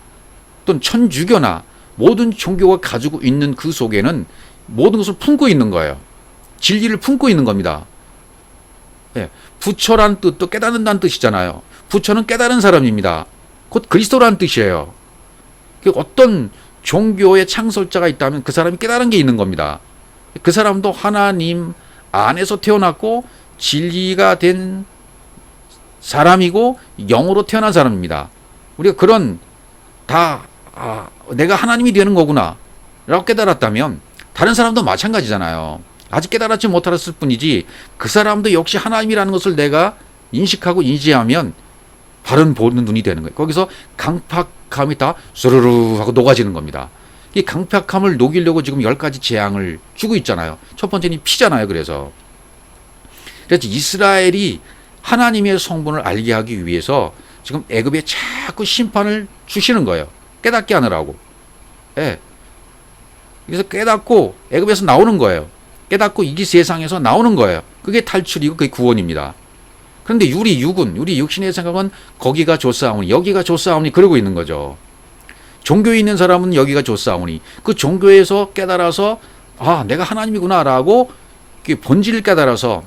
또는 천주교나 모든 종교가 가지고 있는 그 속에는 모든 것을 품고 있는 거예요. 진리를 품고 있는 겁니다. 예, 부처란 뜻도 깨닫는다는 뜻이잖아요. 부처는 깨달은 사람입니다. 곧 그리스도라는 뜻이에요. 어떤 종교의 창설자가 있다면 그 사람이 깨달은 게 있는 겁니다. 그 사람도 하나님 안에서 태어났고 진리가 된 사람이고 영으로 태어난 사람입니다. 우리가 그런 내가 하나님이 되는 거구나 라고 깨달았다면 다른 사람도 마찬가지잖아요. 아직 깨달았지 못했을 뿐이지 그 사람도 역시 하나님이라는 것을 내가 인식하고 인지하면 바른 보는 눈이 되는 거예요. 거기서 강팍함이 다 스르르 하고 녹아지는 겁니다. 이 강팍함을 녹이려고 지금 10가지 재앙을 주고 있잖아요. 첫 번째는 피잖아요. 그래서 이스라엘이 하나님의 성분을 알게 하기 위해서 지금 애굽에 자꾸 심판을 주시는 거예요. 깨닫게 하느라고. 예. 그래서 깨닫고 애굽에서 나오는 거예요. 깨닫고 이 세상에서 나오는 거예요. 그게 탈출이고 그게 구원입니다. 그런데 우리 육신의 생각은 거기가 좋사오니 여기가 좋사오니 그러고 있는 거죠. 종교에 있는 사람은 여기가 좋사오니 그 종교에서 깨달아서 내가 하나님이구나 라고 본질을 깨달아서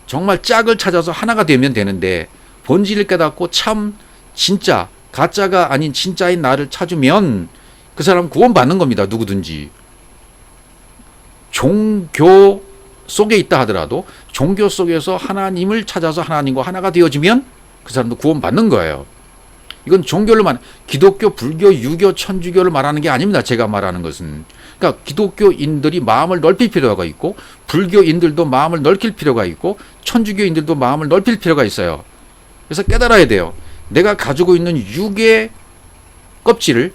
정말 짝을 찾아서 하나가 되면 되는데 본질을 깨닫고 참 진짜 가짜가 아닌 진짜인 나를 찾으면 그 사람 구원받는 겁니다. 누구든지. 종교 속에 있다 하더라도 종교 속에서 하나님을 찾아서 하나님과 하나가 되어지면 그 사람도 구원받는 거예요. 이건 종교를 기독교, 불교, 유교, 천주교를 말하는 게 아닙니다. 제가 말하는 것은. 그러니까 기독교인들이 마음을 넓힐 필요가 있고 불교인들도 마음을 넓힐 필요가 있고 천주교인들도 마음을 넓힐 필요가 있어요. 그래서 깨달아야 돼요. 내가 가지고 있는 육의 껍질을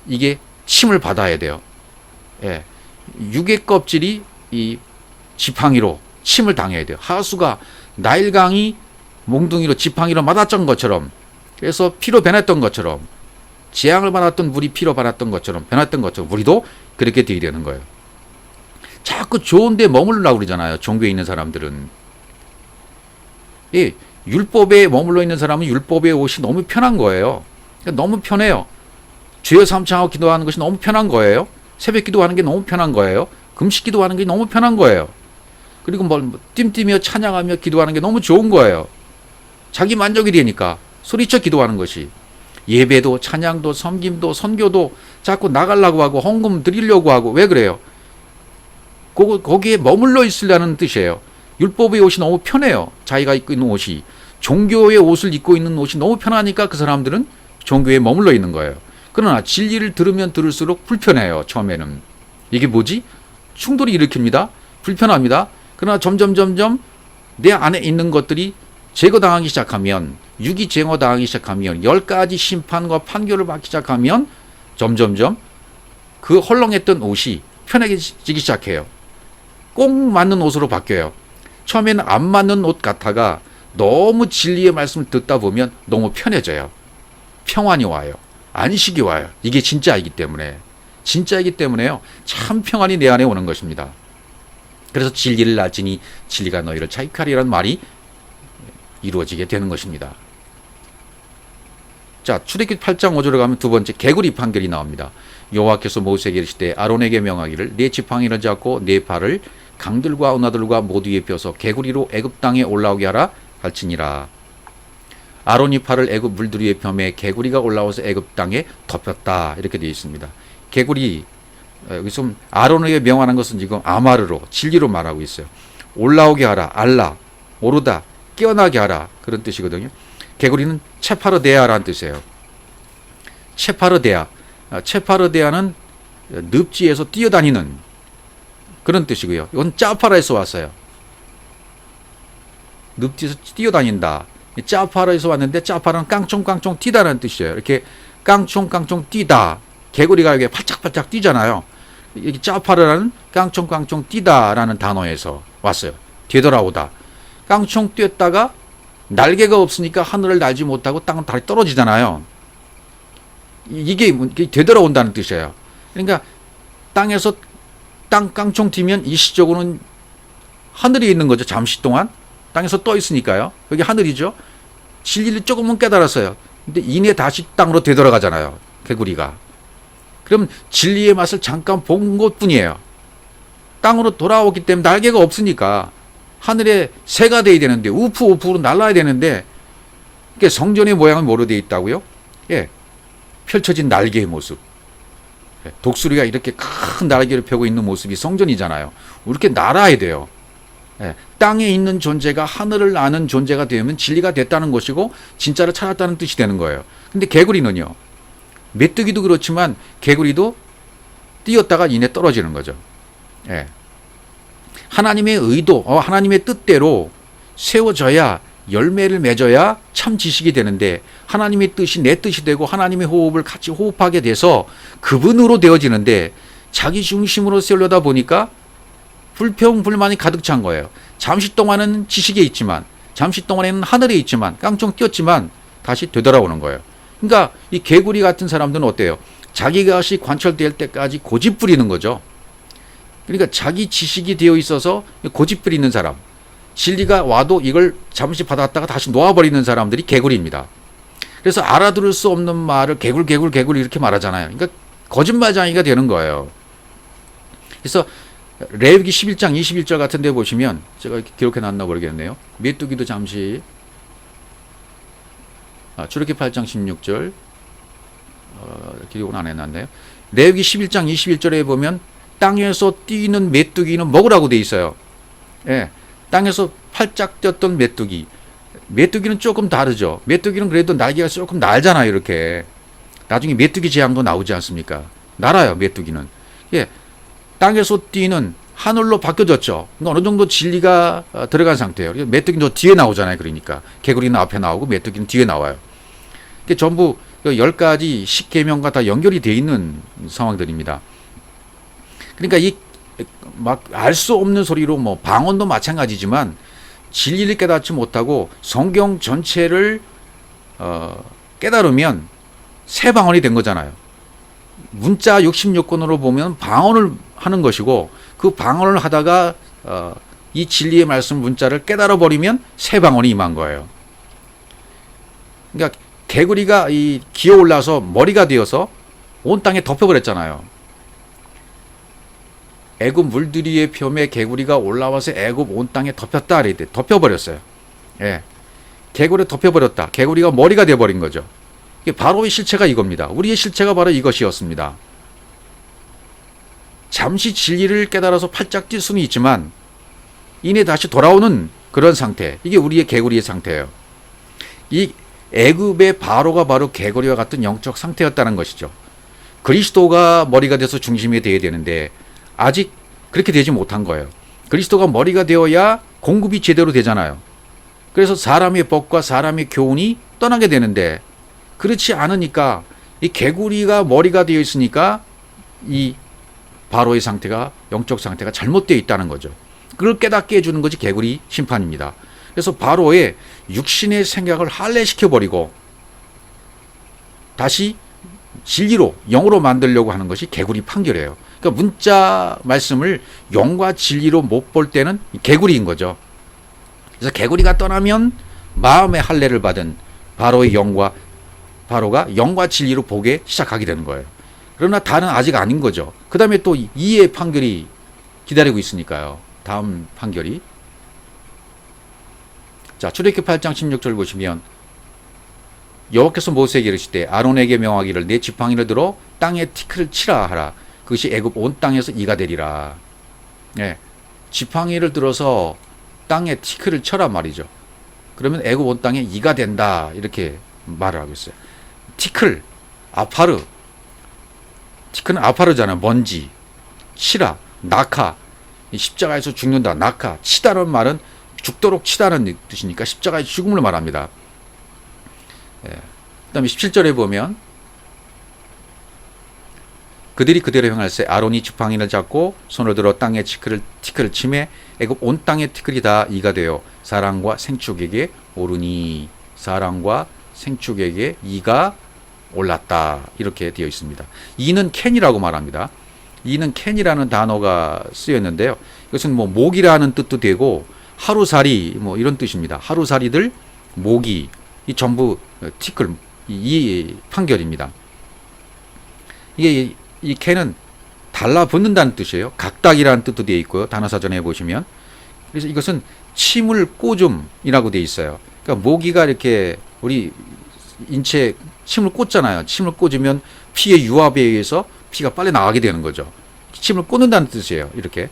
이게 침을 받아야 돼요. 예. 육의 껍질이 이 지팡이로 침을 당해야 돼요. 하수가 나일강이 몽둥이로 지팡이로 맞았던 것처럼 그래서 피로 변했던 것처럼 재앙을 받았던 물이 피로 변했던 것처럼 우리도 그렇게 되게 되는 거예요. 자꾸 좋은 데 머물러라고 그러잖아요. 종교에 있는 사람들은. 이 율법에 머물러 있는 사람은 율법의 옷이 너무 편한 거예요. 그러니까 너무 편해요. 죄의 삼창하고 기도하는 것이 너무 편한 거예요. 새벽 기도하는 게 너무 편한 거예요. 금식 기도하는 게 너무 편한 거예요. 그리고 뜀뛰며 찬양하며 기도하는 게 너무 좋은 거예요. 자기 만족이 되니까 소리쳐 기도하는 것이. 예배도 찬양도 섬김도 선교도 자꾸 나가려고 하고 헌금 드리려고 하고 왜 그래요? 거기에 머물러 있으려는 뜻이에요. 율법의 옷이 너무 편해요. 자기가 입고 있는 옷이. 종교의 옷을 입고 있는 옷이 너무 편하니까 그 사람들은 종교에 머물러 있는 거예요. 그러나 진리를 들으면 들을수록 불편해요. 처음에는. 이게 뭐지? 충돌이 일으킵니다. 불편합니다. 그러나 점점 내 안에 있는 것들이 제거당하기 시작하면 육이 제거당하기 시작하면 10가지 심판과 판결을 받기 시작하면 점점 그 헐렁했던 옷이 편해지기 시작해요. 꼭 맞는 옷으로 바뀌어요. 처음에는 안 맞는 옷 같다가 너무 진리의 말씀을 듣다 보면 너무 편해져요. 평안이 와요. 안식이 와요. 이게 진짜이기 때문에요. 참 평안이 내 안에 오는 것입니다. 그래서 진리를 알지니 진리가 너희를 자유케 하리라는 말이 이루어지게 되는 것입니다. 자, 출애굽기 8장 5절에 가면 두 번째 개구리 판결이 나옵니다. 여호와께서 모세에게 이르시되 아론에게 명하기를 네 지팡이를 잡고 네 발을 강들과 은하들과 모두에 펴서 개구리로 애굽 땅에 올라오게 하라 할지니라. 아론이 팔을 애굽 물들 위에 펴매 개구리가 올라와서 애굽 땅에 덮였다. 이렇게 되어 있습니다. 개구리, 여기서 아론에게 명하는 것은 지금 아마르로 진리로 말하고 있어요. 올라오게 하라, 알라, 오르다, 깨어나게 하라 그런 뜻이거든요. 개구리는 체파르데아라는 뜻이에요. 체파르데아는 늪지에서 뛰어다니는 그런 뜻이고요. 이건 짜파라에서 왔어요. 늪지에서 뛰어다닌다. 짜파라에서 왔는데 짜파라는 깡총깡총 뛰다라는 뜻이에요. 이렇게 깡총깡총 뛰다. 개구리가 이게 팔짝팔짝 뛰잖아요. 이게 짜파라는 깡총깡총 뛰다라는 단어에서 왔어요. 되돌아오다. 깡총 뛰었다가 날개가 없으니까 하늘을 날지 못하고 땅은 다리 떨어지잖아요. 이게 되돌아온다는 뜻이에요. 그러니까 땅에서 깡총 뛰면 일시적으로는 하늘에 있는 거죠. 잠시 동안 땅에서 떠 있으니까요. 여기 하늘이죠. 진리를 조금은 깨달았어요. 근데 이내 다시 땅으로 되돌아가잖아요. 개구리가. 그럼 진리의 맛을 잠깐 본 것뿐이에요. 땅으로 돌아오기 때문에 날개가 없으니까 하늘에 새가 돼야 되는데 우프우프로 날아야 되는데 성전의 모양은 뭐로 되어 있다고요? 예, 펼쳐진 날개의 모습. 독수리가 이렇게 큰 날개를 펴고 있는 모습이 성전이잖아요. 이렇게 날아야 돼요. 예, 땅에 있는 존재가 하늘을 나는 존재가 되면 진리가 됐다는 것이고 진짜를 찾았다는 뜻이 되는 거예요. 근데 개구리는요. 메뚜기도 그렇지만 개구리도 뛰었다가 이내 떨어지는 거죠. 예. 하나님의 의도, 하나님의 뜻대로 세워져야 열매를 맺어야 참 지식이 되는데 하나님의 뜻이 내 뜻이 되고 하나님의 호흡을 같이 호흡하게 돼서 그분으로 되어지는데 자기 중심으로 세우려다 보니까 불평, 불만이 가득 찬 거예요. 잠시 동안은 지식에 있지만 잠시 동안에는 하늘에 있지만 깡총 뛰었지만 다시 되돌아오는 거예요. 그러니까 이 개구리 같은 사람들은 어때요? 자기 것이 관철될 때까지 고집 부리는 거죠. 그러니까 자기 지식이 되어 있어서 고집 부리는 사람, 진리가 와도 이걸 잠시 받았다가 다시 놓아버리는 사람들이 개구리입니다. 그래서 알아들을 수 없는 말을 개굴 이렇게 말하잖아요. 그러니까 거짓말쟁이가 되는 거예요. 그래서 레위기 11장 21절 같은 데 보시면 제가 이렇게 기록해 놨나 모르겠네요. 메뚜기도 잠시 출애굽기 8장 16절 기록은 안 해놨네요. 레위기 11장 21절에 보면 땅에서 뛰는 메뚜기는 먹으라고 돼 있어요. 예, 땅에서 팔짝 뛰었던 메뚜기. 메뚜기는 조금 다르죠. 메뚜기는 그래도 날개가 조금 날잖아요. 이렇게. 나중에 메뚜기 제왕도 나오지 않습니까? 날아요. 메뚜기는. 예, 땅에서 뛰는 하늘로 바뀌어졌죠. 그러니까 어느 정도 진리가 들어간 상태예요. 메뚜기는 저 뒤에 나오잖아요. 그러니까 개구리는 앞에 나오고 메뚜기는 뒤에 나와요. 이게 전부 10가지 10계명과 다 연결이 되어 있는 상황들입니다. 그러니까 이 막 알 수 없는 소리로 뭐 방언도 마찬가지지만 진리를 깨닫지 못하고 성경 전체를 깨달으면 새 방언이 된 거잖아요. 문자 66권으로 보면 방언을 하는 것이고 그 방언을 하다가 이 진리의 말씀 문자를 깨달아 버리면 새 방언이 임한 거예요. 그러니까 개구리가 이 기어올라서 머리가 되어서 온 땅에 덮여버렸잖아요. 애굽 물들이의 뼘에 개구리가 올라와서 애굽 온 땅에 덮였다 그랬대. 덮여버렸어요. 예, 개구리 덮여버렸다. 개구리가 머리가 되어버린 거죠. 바로의 실체가 이겁니다. 우리의 실체가 바로 이것이었습니다. 잠시 진리를 깨달아서 팔짝 뛸 수는 있지만 이내 다시 돌아오는 그런 상태. 이게 우리의 개구리의 상태예요. 이 애굽의 바로가 바로 개구리와 같은 영적 상태였다는 것이죠. 그리스도가 머리가 돼서 중심이 되어야 되는데 아직 그렇게 되지 못한 거예요. 그리스도가 머리가 되어야 공급이 제대로 되잖아요. 그래서 사람의 법과 사람의 교훈이 떠나게 되는데 그렇지 않으니까 이 개구리가 머리가 되어 있으니까 이 바로의 상태가 영적 상태가 잘못되어 있다는 거죠. 그걸 깨닫게 해주는 것이 개구리 심판입니다. 그래서 바로의 육신의 생각을 할례시켜버리고 다시 진리로 영으로 만들려고 하는 것이 개구리 판결이에요. 그러니까 문자 말씀을 영과 진리로 못 볼 때는 개구리인 거죠. 그래서 개구리가 떠나면 마음의 할례를 받은 바로의 영과 바로가 영과 진리로 보게 시작하게 되는 거예요. 그러나 다는 아직 아닌 거죠. 그 다음에 또 이의 판결이 기다리고 있으니까요. 다음 판결이. 자, 출애굽기 8장 16절 보시면 여호와께서 모세에게 이르시되 아론에게 명하기를 내 지팡이를 들어 땅에 티끌을 치라 하라. 그것이 애굽 온 땅에서 이가 되리라. 예, 지팡이를 들어서 땅에 티끌을 쳐라 말이죠. 그러면 애굽 온 땅에 이가 된다 이렇게 말을 하고 있어요. 티끌, 아파르. 티끌은 아파르잖아요. 먼지. 치라, 낙하. 십자가에서 죽는다. 낙하. 치다는 말은 죽도록 치다는 뜻이니까 십자가의 죽음을 말합니다. 예. 그 다음에 17절에 보면 그들이 그대로 행할세. 아론이 지팡이를 잡고 손을 들어 땅에 티끌을 치매 애굽 온 땅의 티끌이 다 이가 되어 사람과 생축에게 오르니. 사람과 생축에게 이가 올랐다. 이렇게 되어 있습니다. 이는 캔이라고 말합니다. 이는 캔이라는 단어가 쓰였는데요. 이것은 뭐 모기라는 뜻도 되고 하루살이 뭐 이런 뜻입니다. 하루살이들, 모기, 이 전부 티끌, 이 판결입니다. 이게 이 캔은 달라붙는다는 뜻이에요. 각닭이라는 뜻도 되어 있고요. 단어사전에 보시면. 그래서 이것은 침을 꼬줌이라고 되어 있어요. 그러니까 모기가 이렇게 우리 인체에 침을 꽂잖아요. 침을 꽂으면 피의 유압에 의해서 피가 빨리 나가게 되는 거죠. 침을 꽂는다는 뜻이에요. 이렇게.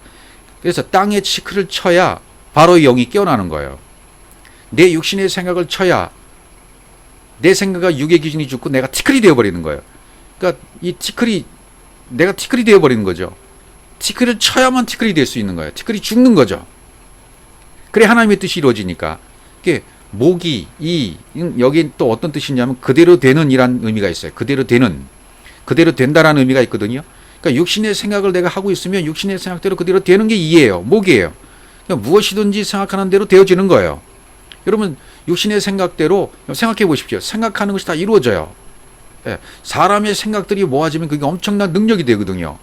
그래서 땅에 티끌을 쳐야 바로 영이 깨어나는 거예요. 내 육신의 생각을 쳐야 내 생각과 육의 기준이 죽고 내가 티끌이 되어버리는 거예요. 그러니까 이 티끌이 내가 티끌이 되어버리는 거죠. 티끌을 쳐야만 티끌이 될 수 있는 거예요. 티끌이 죽는 거죠. 그래 하나님의 뜻이 이루어지니까. 이게 모기, 여기 또 어떤 뜻이냐면 그대로 되는 이란 의미가 있어요. 그대로 되는. 그대로 된다라는 의미가 있거든요. 그러니까 육신의 생각을 내가 하고 있으면 육신의 생각대로 그대로 되는 게 이예요. 목이에요. 그러니까 무엇이든지 생각하는 대로 되어지는 거예요. 여러분 육신의 생각대로 생각해 보십시오. 생각하는 것이 다 이루어져요. 예, 사람의 생각들이 모아지면 그게 엄청난 능력이 되거든요.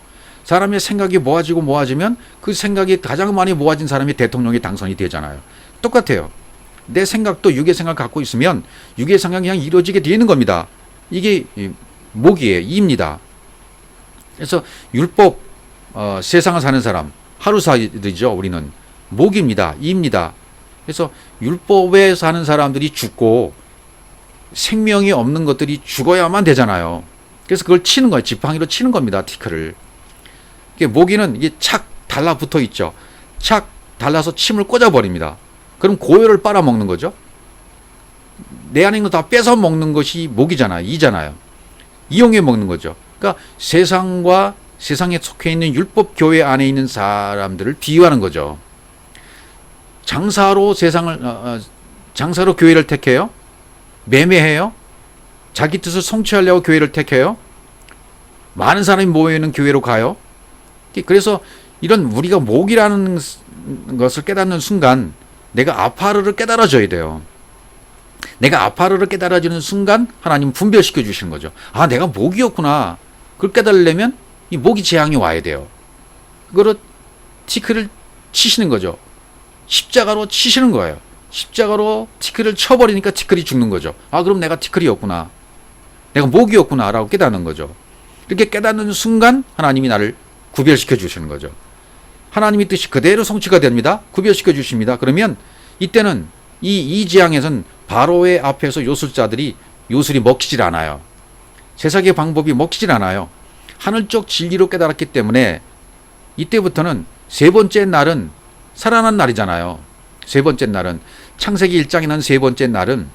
사람의 생각이 모아지면 그 생각이 가장 많이 모아진 사람이 대통령이 당선이 되잖아요. 똑같아요. 내 생각도 육의 생각 갖고 있으면 육의 생각이 그냥 이루어지게 되는 겁니다. 이게 목이에요. 이입니다. 그래서 율법 세상을 사는 사람 하루살이죠. 우리는 목입니다. 이입니다. 그래서 율법에 사는 사람들이 죽고 생명이 없는 것들이 죽어야만 되잖아요. 그래서 그걸 치는 거예요. 지팡이로 치는 겁니다. 티끌을. 모기는 이게 착 달라붙어 있죠. 착 달라서 침을 꽂아버립니다. 그럼 고열을 빨아먹는 거죠. 내 안에 있는 거 다 뺏어 먹는 것이 모기잖아요. 이잖아요. 이용해 먹는 거죠. 그러니까 세상과 세상에 속해 있는 율법 교회 안에 있는 사람들을 비유하는 거죠. 장사로 장사로 교회를 택해요. 매매해요. 자기 뜻을 성취하려고 교회를 택해요. 많은 사람이 모여있는 교회로 가요. 그래서 이런 우리가 목이라는 것을 깨닫는 순간 내가 아파르를 깨달아져야 돼요. 내가 아파르를 깨달아지는 순간 하나님은 분별시켜 주시는 거죠. 아, 내가 목이었구나. 그걸 깨달으려면 이 목이 재앙이 와야 돼요. 그거를 티끌을 치시는 거죠. 십자가로 치시는 거예요. 십자가로 티끌을 쳐버리니까 티끌이 죽는 거죠. 아, 그럼 내가 티끌이었구나. 내가 목이었구나 라고 깨닫는 거죠. 이렇게 깨닫는 순간 하나님이 나를 구별시켜 주시는 거죠. 하나님의 뜻이 그대로 성취가 됩니다. 구별시켜 주십니다. 그러면 이때는 이 재앙에서는 바로의 앞에서 요술자들이 요술이 먹히질 않아요. 세상의 방법이 먹히질 않아요. 하늘적 진리로 깨달았기 때문에 이때부터는 세 번째 날은 살아난 날이잖아요. 세 번째 날은 창세기 1장에 난 세 번째 날은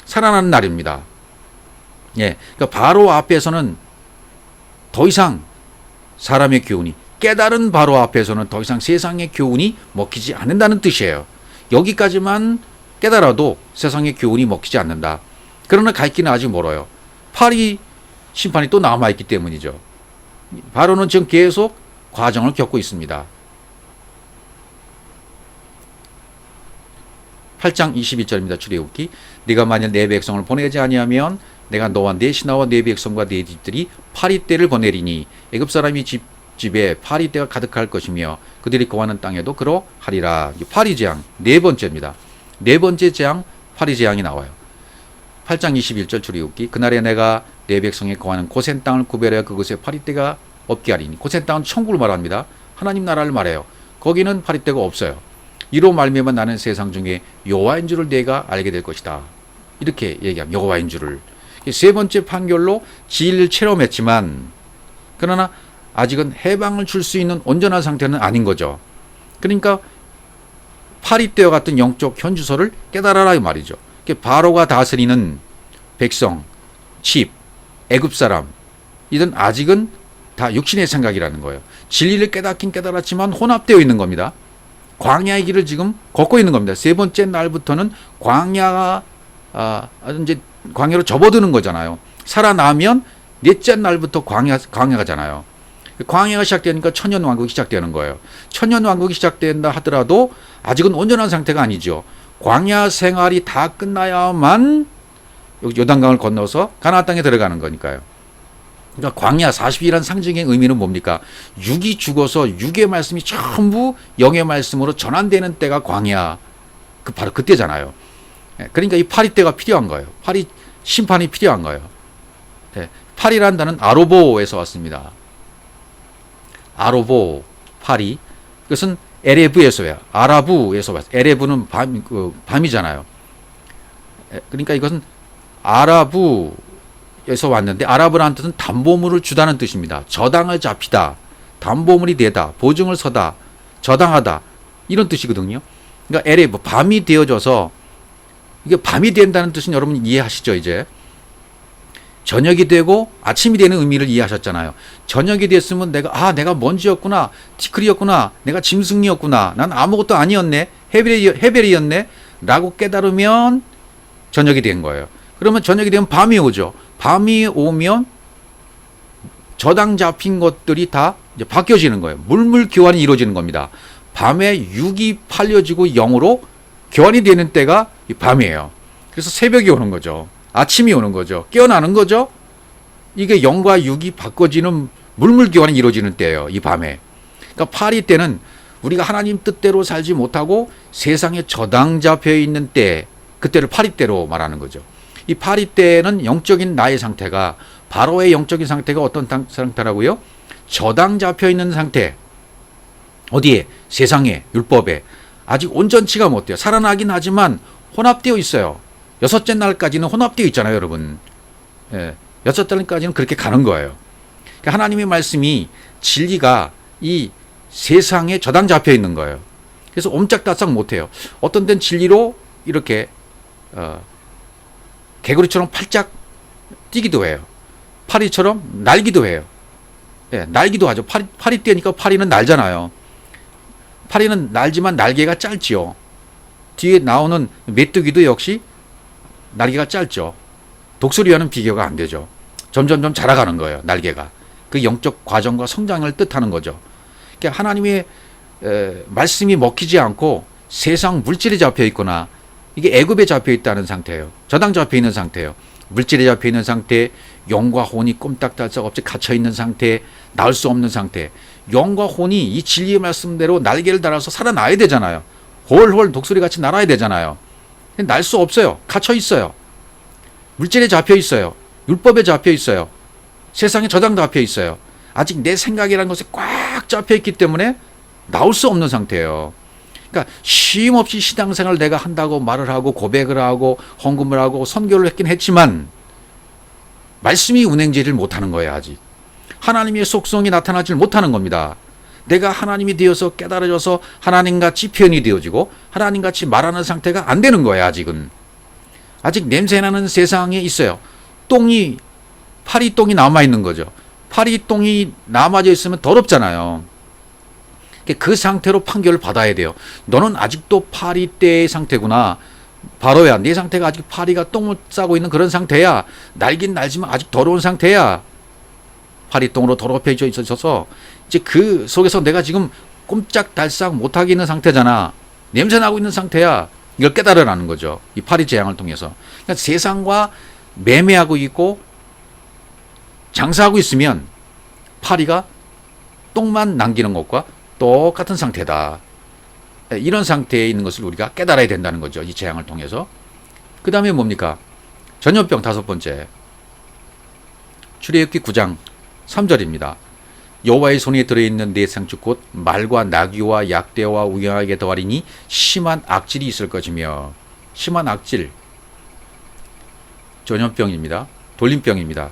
살아나는 날입니다. 예, 그러니까 바로 앞에서는 더 이상 사람의 교훈이 깨달은 바로 앞에서는 더 이상 세상의 교훈이 먹히지 않는다는 뜻이에요. 여기까지만 깨달아도 세상의 교훈이 먹히지 않는다. 그러나 갈 길은 아직 멀어요. 파리 심판이 또 남아있기 때문이죠. 바로는 지금 계속 과정을 겪고 있습니다. 8장 22절입니다. 출애굽기. 네가 만일 내 백성을 보내지 아니하면 내가 너와 내 신하와 내 백성과 내 집들이 파리떼를 보내리니 애굽 사람이 집에 파리떼가 가득할 것이며 그들이 거하는 땅에도 그러하리라. 파리 재앙 네 번째입니다. 네 번째 재앙 파리 재앙이 나와요. 8장 21절 출애굽기. 그날에 내가 내 백성에 거하는 고센 땅을 구별하여 그곳에 파리떼가 없게 하리니. 고센 땅은 천국을 말합니다. 하나님 나라를 말해요. 거기는 파리떼가 없어요. 이로 말미암아 나는 세상 중에 여호와인 줄을 내가 알게 될 것이다. 이렇게 얘기합니다. 여호와인 줄을. 세 번째 판결로 진리를 체험했지만 그러나 아직은 해방을 줄 수 있는 온전한 상태는 아닌 거죠. 그러니까 파리떼와 같은 영적 현주소를 깨달아라 이 말이죠. 바로가 다스리는 백성, 집, 애굽 사람 이든 아직은 다 육신의 생각이라는 거예요. 진리를 깨닫긴 깨달았지만 혼합되어 있는 겁니다. 광야의 길을 지금 걷고 있는 겁니다. 세 번째 날부터는 광야가 이제 광야로 접어드는 거잖아요. 살아나면 넷째 날부터 광야가잖아요. 광야가 시작되니까 천년왕국이 시작되는 거예요. 천년왕국이 시작된다 하더라도 아직은 온전한 상태가 아니죠. 광야 생활이 다 끝나야만 요단강을 건너서 가나안 땅에 들어가는 거니까요. 그러니까 광야 40일이라는 상징의 의미는 뭡니까? 육이 죽어서 육의 말씀이 전부 영의 말씀으로 전환되는 때가 광야. 바로 그때잖아요. 그러니까 이 파리 때가 필요한 거예요. 파리 심판이 필요한 거예요. 파리란 단어는 아로보에서 왔습니다. 아로보, 파리. 그것은 에레브에서야. 아라부에서 왔어요. 에레브는 밤이잖아요. 그러니까 이것은 아라부에서 왔는데, 아라브라는 뜻은 담보물을 주다는 뜻입니다. 저당을 잡히다, 담보물이 되다, 보증을 서다, 저당하다, 이런 뜻이거든요. 그러니까 에레브, 밤이 되어져서, 이게 밤이 된다는 뜻은 여러분 이해하시죠, 이제? 저녁이 되고 아침이 되는 의미를 이해하셨잖아요. 저녁이 됐으면 내가 먼지였구나, 티끌이었구나, 내가 짐승이었구나, 난 아무것도 아니었네, 헤벨이었네 라고 깨달으면 저녁이 된 거예요. 그러면 저녁이 되면 밤이 오죠. 밤이 오면 저당 잡힌 것들이 다 이제 바뀌어지는 거예요. 물물 교환이 이루어지는 겁니다. 밤에 육이 팔려지고 영으로 교환이 되는 때가 이 밤이에요. 그래서 새벽이 오는 거죠. 아침이 오는 거죠. 깨어나는 거죠. 이게 영과 육이 바꿔지는 물물 교환이 이루어지는 때예요. 이 밤에. 그러니까 파리 때는 우리가 하나님 뜻대로 살지 못하고 세상에 저당 잡혀 있는 때, 그때를 파리 때로 말하는 거죠. 이 파리 때는 영적인 나의 상태가, 바로의 영적인 상태가 어떤 상태라고요? 저당 잡혀 있는 상태. 어디에? 세상에, 율법에. 아직 온전치가 못돼요. 살아나긴 하지만 혼합되어 있어요. 여섯째 날까지는 혼합되어 있잖아요, 여러분. 여섯째 날까지는 그렇게 가는 거예요. 그러니까 하나님의 말씀이, 진리가 이 세상에 저당 잡혀 있는 거예요. 그래서 옴짝달싹 못해요. 어떤 데는 진리로 이렇게 개구리처럼 팔짝 뛰기도 해요. 파리처럼 날기도 해요. 날기도 하죠. 파리 뛰니까 파리는 날잖아요. 파리는 날지만 날개가 짧지요. 뒤에 나오는 메뚜기도 역시 날개가 짧죠. 독수리와는 비교가 안 되죠. 점점점 자라가는 거예요, 날개가. 그 영적 과정과 성장을 뜻하는 거죠. 그러니까 하나님의 말씀이 먹히지 않고 세상 물질에 잡혀 있거나, 이게 애굽에 잡혀 있다는 상태예요. 저당 잡혀 있는 상태예요. 물질에 잡혀 있는 상태, 영과 혼이 꼼딱달싹 없이 갇혀 있는 상태, 나올 수 없는 상태. 영과 혼이 이 진리의 말씀대로 날개를 달아서 살아나야 되잖아요. 홀홀 독수리같이 날아야 되잖아요. 날 수 없어요. 갇혀 있어요. 물질에 잡혀 있어요. 율법에 잡혀 있어요. 세상에 저당 잡혀 있어요. 아직 내 생각이라는 것에 꽉 잡혀 있기 때문에 나올 수 없는 상태예요. 그러니까 쉼없이 신앙생활을 내가 한다고 말을 하고 고백을 하고 헌금을 하고 선교를 했긴 했지만 말씀이 운행지를 못하는 거예요. 아직 하나님의 속성이 나타나질 못하는 겁니다. 내가 하나님이 되어서 깨달아져서 하나님같이 표현이 되어지고 하나님같이 말하는 상태가 안 되는 거예요. 아직은. 아직 냄새나는 세상에 있어요. 파리똥이 남아있는 거죠. 파리똥이 남아져 있으면 더럽잖아요. 그 상태로 판결을 받아야 돼요. 너는 아직도 파리 때의 상태구나. 바로야, 네 상태가 아직 파리가 똥을 싸고 있는 그런 상태야. 날긴 날지만 아직 더러운 상태야. 파리똥으로 더럽혀져 있어서 이제 그 속에서 내가 지금 꼼짝달싹 못하게 있는 상태잖아. 냄새나고 있는 상태야. 이걸 깨달으라는 거죠. 이 파리 재앙을 통해서. 그러니까 세상과 매매하고 있고 장사하고 있으면 파리가 똥만 남기는 것과 똑같은 상태다. 이런 상태에 있는 것을 우리가 깨달아야 된다는 거죠. 이 재앙을 통해서. 그 다음에 뭡니까? 전염병 다섯 번째. 출애굽기 9장 3절입니다. 여호와의 손에 들어있는 네 생축 곧 말과 나귀와 약대와 우양에게 더하리니 심한 악질이 있을 것이며. 심한 악질, 전염병입니다. 돌림병입니다.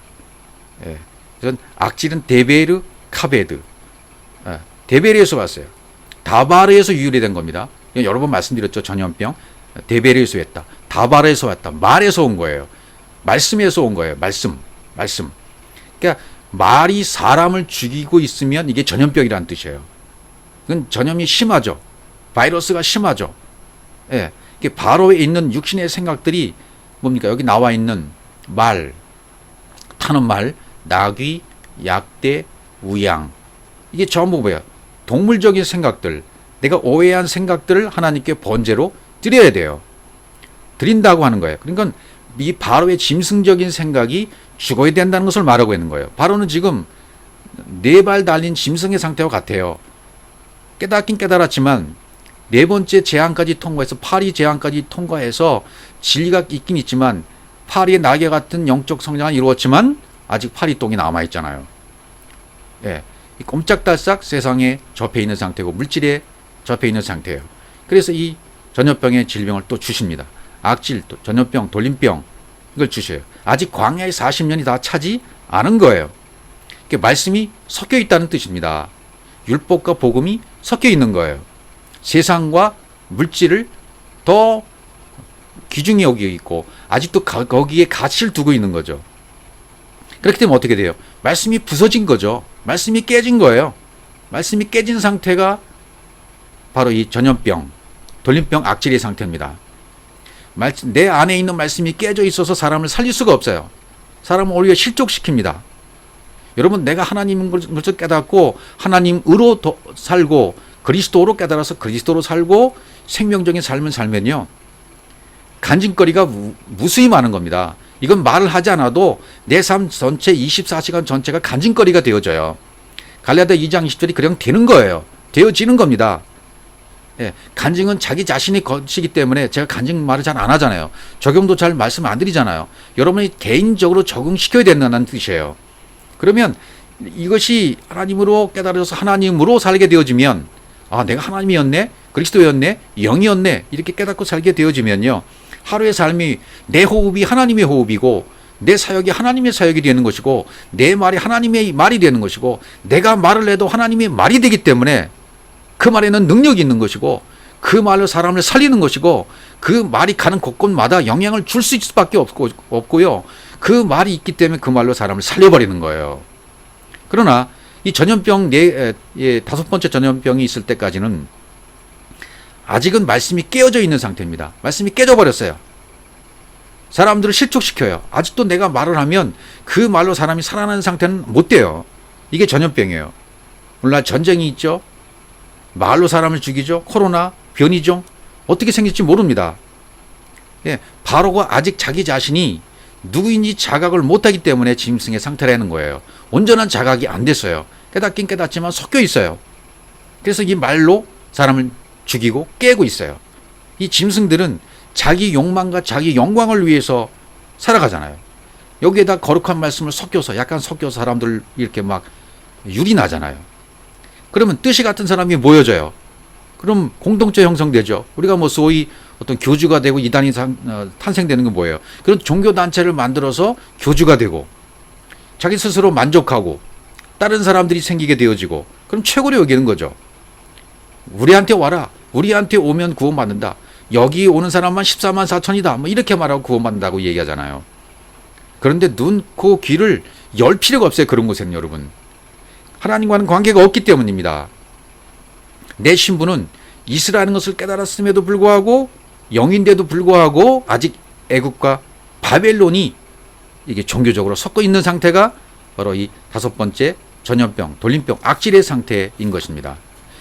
그래서 악질은 데베르 카베드, 데베르에서 왔어요. 다바르에서 유래이 된 겁니다. 여러 번 말씀드렸죠. 전염병 데베르에서 왔다, 다바르에서 왔다, 말에서 온 거예요. 말씀에서 온 거예요. 말씀. 그러니까 말이 사람을 죽이고 있으면 이게 전염병이라는 뜻이에요. 그건 전염이 심하죠. 바이러스가 심하죠. 이게 바로에 있는 육신의 생각들이 뭡니까? 여기 나와 있는 말, 타는 말, 나귀, 약대, 우양, 이게 전부 뭐야? 동물적인 생각들, 내가 오해한 생각들을 하나님께 번제로 드려야 돼요. 드린다고 하는 거예요. 그러니까 이 바로의 짐승적인 생각이 죽어야 된다는 것을 말하고 있는 거예요. 바로는 지금 네 발 달린 짐승의 상태와 같아요. 깨닫긴 깨달았지만 네 번째 재앙까지 통과해서 파리 재앙까지 통과해서 진리가 있긴 있지만 파리의 날개 같은 영적 성장은 이루었지만 아직 파리똥이 남아있잖아요. 예, 꼼짝달싹 세상에 접해 있는 상태고 물질에 접해 있는 상태예요. 그래서 이 전염병의 질병을 또 주십니다. 악질, 전염병, 돌림병 이걸 주셔요. 아직 광야의 40년이 다 차지 않은 거예요. 말씀이 섞여 있다는 뜻입니다. 율법과 복음이 섞여 있는 거예요. 세상과 물질을 더 귀중히 여기고 있고 아직도 거기에 가치를 두고 있는 거죠. 그렇기 때문에 어떻게 돼요? 말씀이 부서진 거죠. 말씀이 깨진 거예요. 말씀이 깨진 상태가 바로 이 전염병, 돌림병, 악질의 상태입니다. 내 안에 있는 말씀이 깨져 있어서 사람을 살릴 수가 없어요. 사람을 오히려 실족시킵니다. 여러분, 내가 하나님인 것을 깨닫고 하나님으로 살고 그리스도로 깨달아서 그리스도로 살고 생명적인 삶을 살면요, 간증거리가 무수히 많은 겁니다. 이건 말을 하지 않아도 내 삶 전체 24시간 전체가 간증거리가 되어져요. 갈라디아 2장 20절이 그냥 되는 거예요. 되어지는 겁니다. 예, 간증은 자기 자신의 것이기 때문에 제가 간증 말을 잘 안 하잖아요. 적용도 잘 말씀 안 드리잖아요. 여러분이 개인적으로 적응시켜야 된다는 뜻이에요. 그러면 이것이 하나님으로 깨달아져서 하나님으로 살게 되어지면, 아, 내가 하나님이었네, 그리스도였네, 영이었네, 이렇게 깨닫고 살게 되어지면요, 하루의 삶이 내 호흡이 하나님의 호흡이고 내 사역이 하나님의 사역이 되는 것이고 내 말이 하나님의 말이 되는 것이고 내가 말을 해도 하나님의 말이 되기 때문에 그 말에는 능력이 있는 것이고 그 말로 사람을 살리는 것이고 그 말이 가는 곳곳마다 영향을 줄 수밖에 없고요. 그 말이 있기 때문에 그 말로 사람을 살려버리는 거예요. 그러나 이 전염병, 다섯 번째 전염병이 있을 때까지는 아직은 말씀이 깨어져 있는 상태입니다. 말씀이 깨져버렸어요. 사람들을 실족시켜요. 아직도 내가 말을 하면 그 말로 사람이 살아나는 상태는 못 돼요. 이게 전염병이에요. 물론 전쟁이 있죠. 말로 사람을 죽이죠. 코로나, 변이종, 어떻게 생길지 모릅니다. 예, 바로가 아직 자기 자신이 누구인지 자각을 못하기 때문에 짐승의 상태라는 거예요. 온전한 자각이 안 됐어요. 깨닫긴 깨닫지만 섞여 있어요. 그래서 이 말로 사람을 죽이고 깨고 있어요. 이 짐승들은 자기 욕망과 자기 영광을 위해서 살아가잖아요. 여기에다 거룩한 말씀을 약간 섞여서 사람들 이렇게 막 유리 나잖아요. 그러면 뜻이 같은 사람이 모여져요. 그럼 공동체 형성되죠. 우리가 뭐 소위 어떤 교주가 되고 이단이 탄생되는 건 뭐예요? 그런 종교단체를 만들어서 교주가 되고 자기 스스로 만족하고 다른 사람들이 생기게 되어지고 그럼 최고로 여기는 거죠. 우리한테 와라. 우리한테 오면 구원받는다. 여기 오는 사람만 14만 4천이다. 뭐 이렇게 말하고 구원받는다고 얘기하잖아요. 그런데 눈, 코, 귀를 열 필요가 없어요. 그런 곳에는 여러분. 하나님과는 관계가 없기 때문입니다. 내 신분은 이스라엘인 것을 깨달았음에도 불구하고 영인데도 불구하고 아직 애국과 바벨론이 이게 종교적으로 섞여 있는 상태가 바로 이 다섯 번째 전염병, 돌림병, 악질의 상태인 것입니다.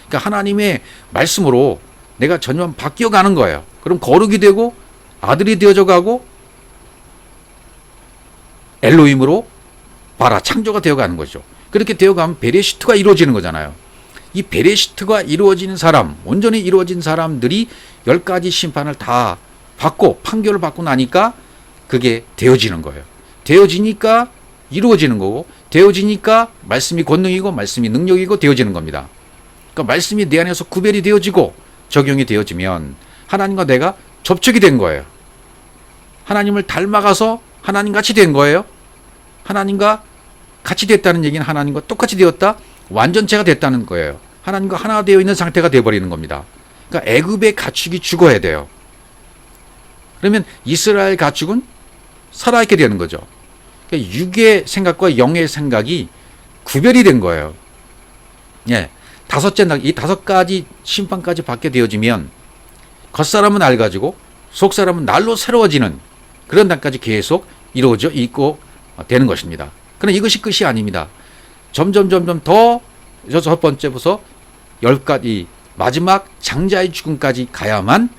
그러니까 하나님의 말씀으로 내가 전혀 바뀌어가는 거예요. 그럼 거룩이 되고 아들이 되어져 가고 엘로힘으로 바라 창조가 되어가는 거죠. 그렇게 되어가면 베레시트가 이루어지는 거잖아요. 이 베레시트가 이루어지는 사람, 온전히 이루어진 사람들이 10가지 심판을 다 받고 판결을 받고 나니까 그게 되어지는 거예요. 되어지니까 이루어지는 거고 되어지니까 말씀이 권능이고 말씀이 능력이고 되어지는 겁니다. 그러니까 말씀이 내 안에서 구별이 되어지고 적용이 되어지면 하나님과 내가 접촉이 된 거예요. 하나님을 닮아가서 하나님같이 된 거예요. 하나님과 같이 됐다는 얘기는 하나님과 똑같이 되었다. 완전체가 됐다는 거예요. 하나님과 하나 되어 있는 상태가 되어버리는 겁니다. 그러니까 애굽의 가축이 죽어야 돼요. 그러면 이스라엘 가축은 살아있게 되는 거죠. 그러니까 육의 생각과 영의 생각이 구별이 된 거예요. 예, 이 5가지 심판까지 받게 되어지면 겉사람은 낡아지고 속사람은 날로 새로워지는 그런 단까지 계속 이루어져 있고 되는 것입니다. 그러나 이것이 끝이 아닙니다. 점점 더 여섯 번째부터 10가지 마지막 장자의 죽음까지 가야만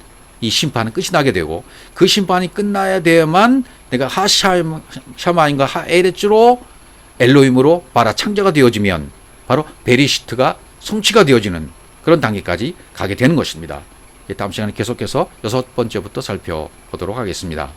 이 심판은 끝이 나게 되고, 그 심판이 끝나야 돼야만 내가 하샤마인과 하에레츠로 엘로힘으로 바라 창자가 되어지면 바로 베리시트가 성취가 되어지는 그런 단계까지 가게 되는 것입니다. 다음 시간에 계속해서 여섯 번째부터 살펴보도록 하겠습니다.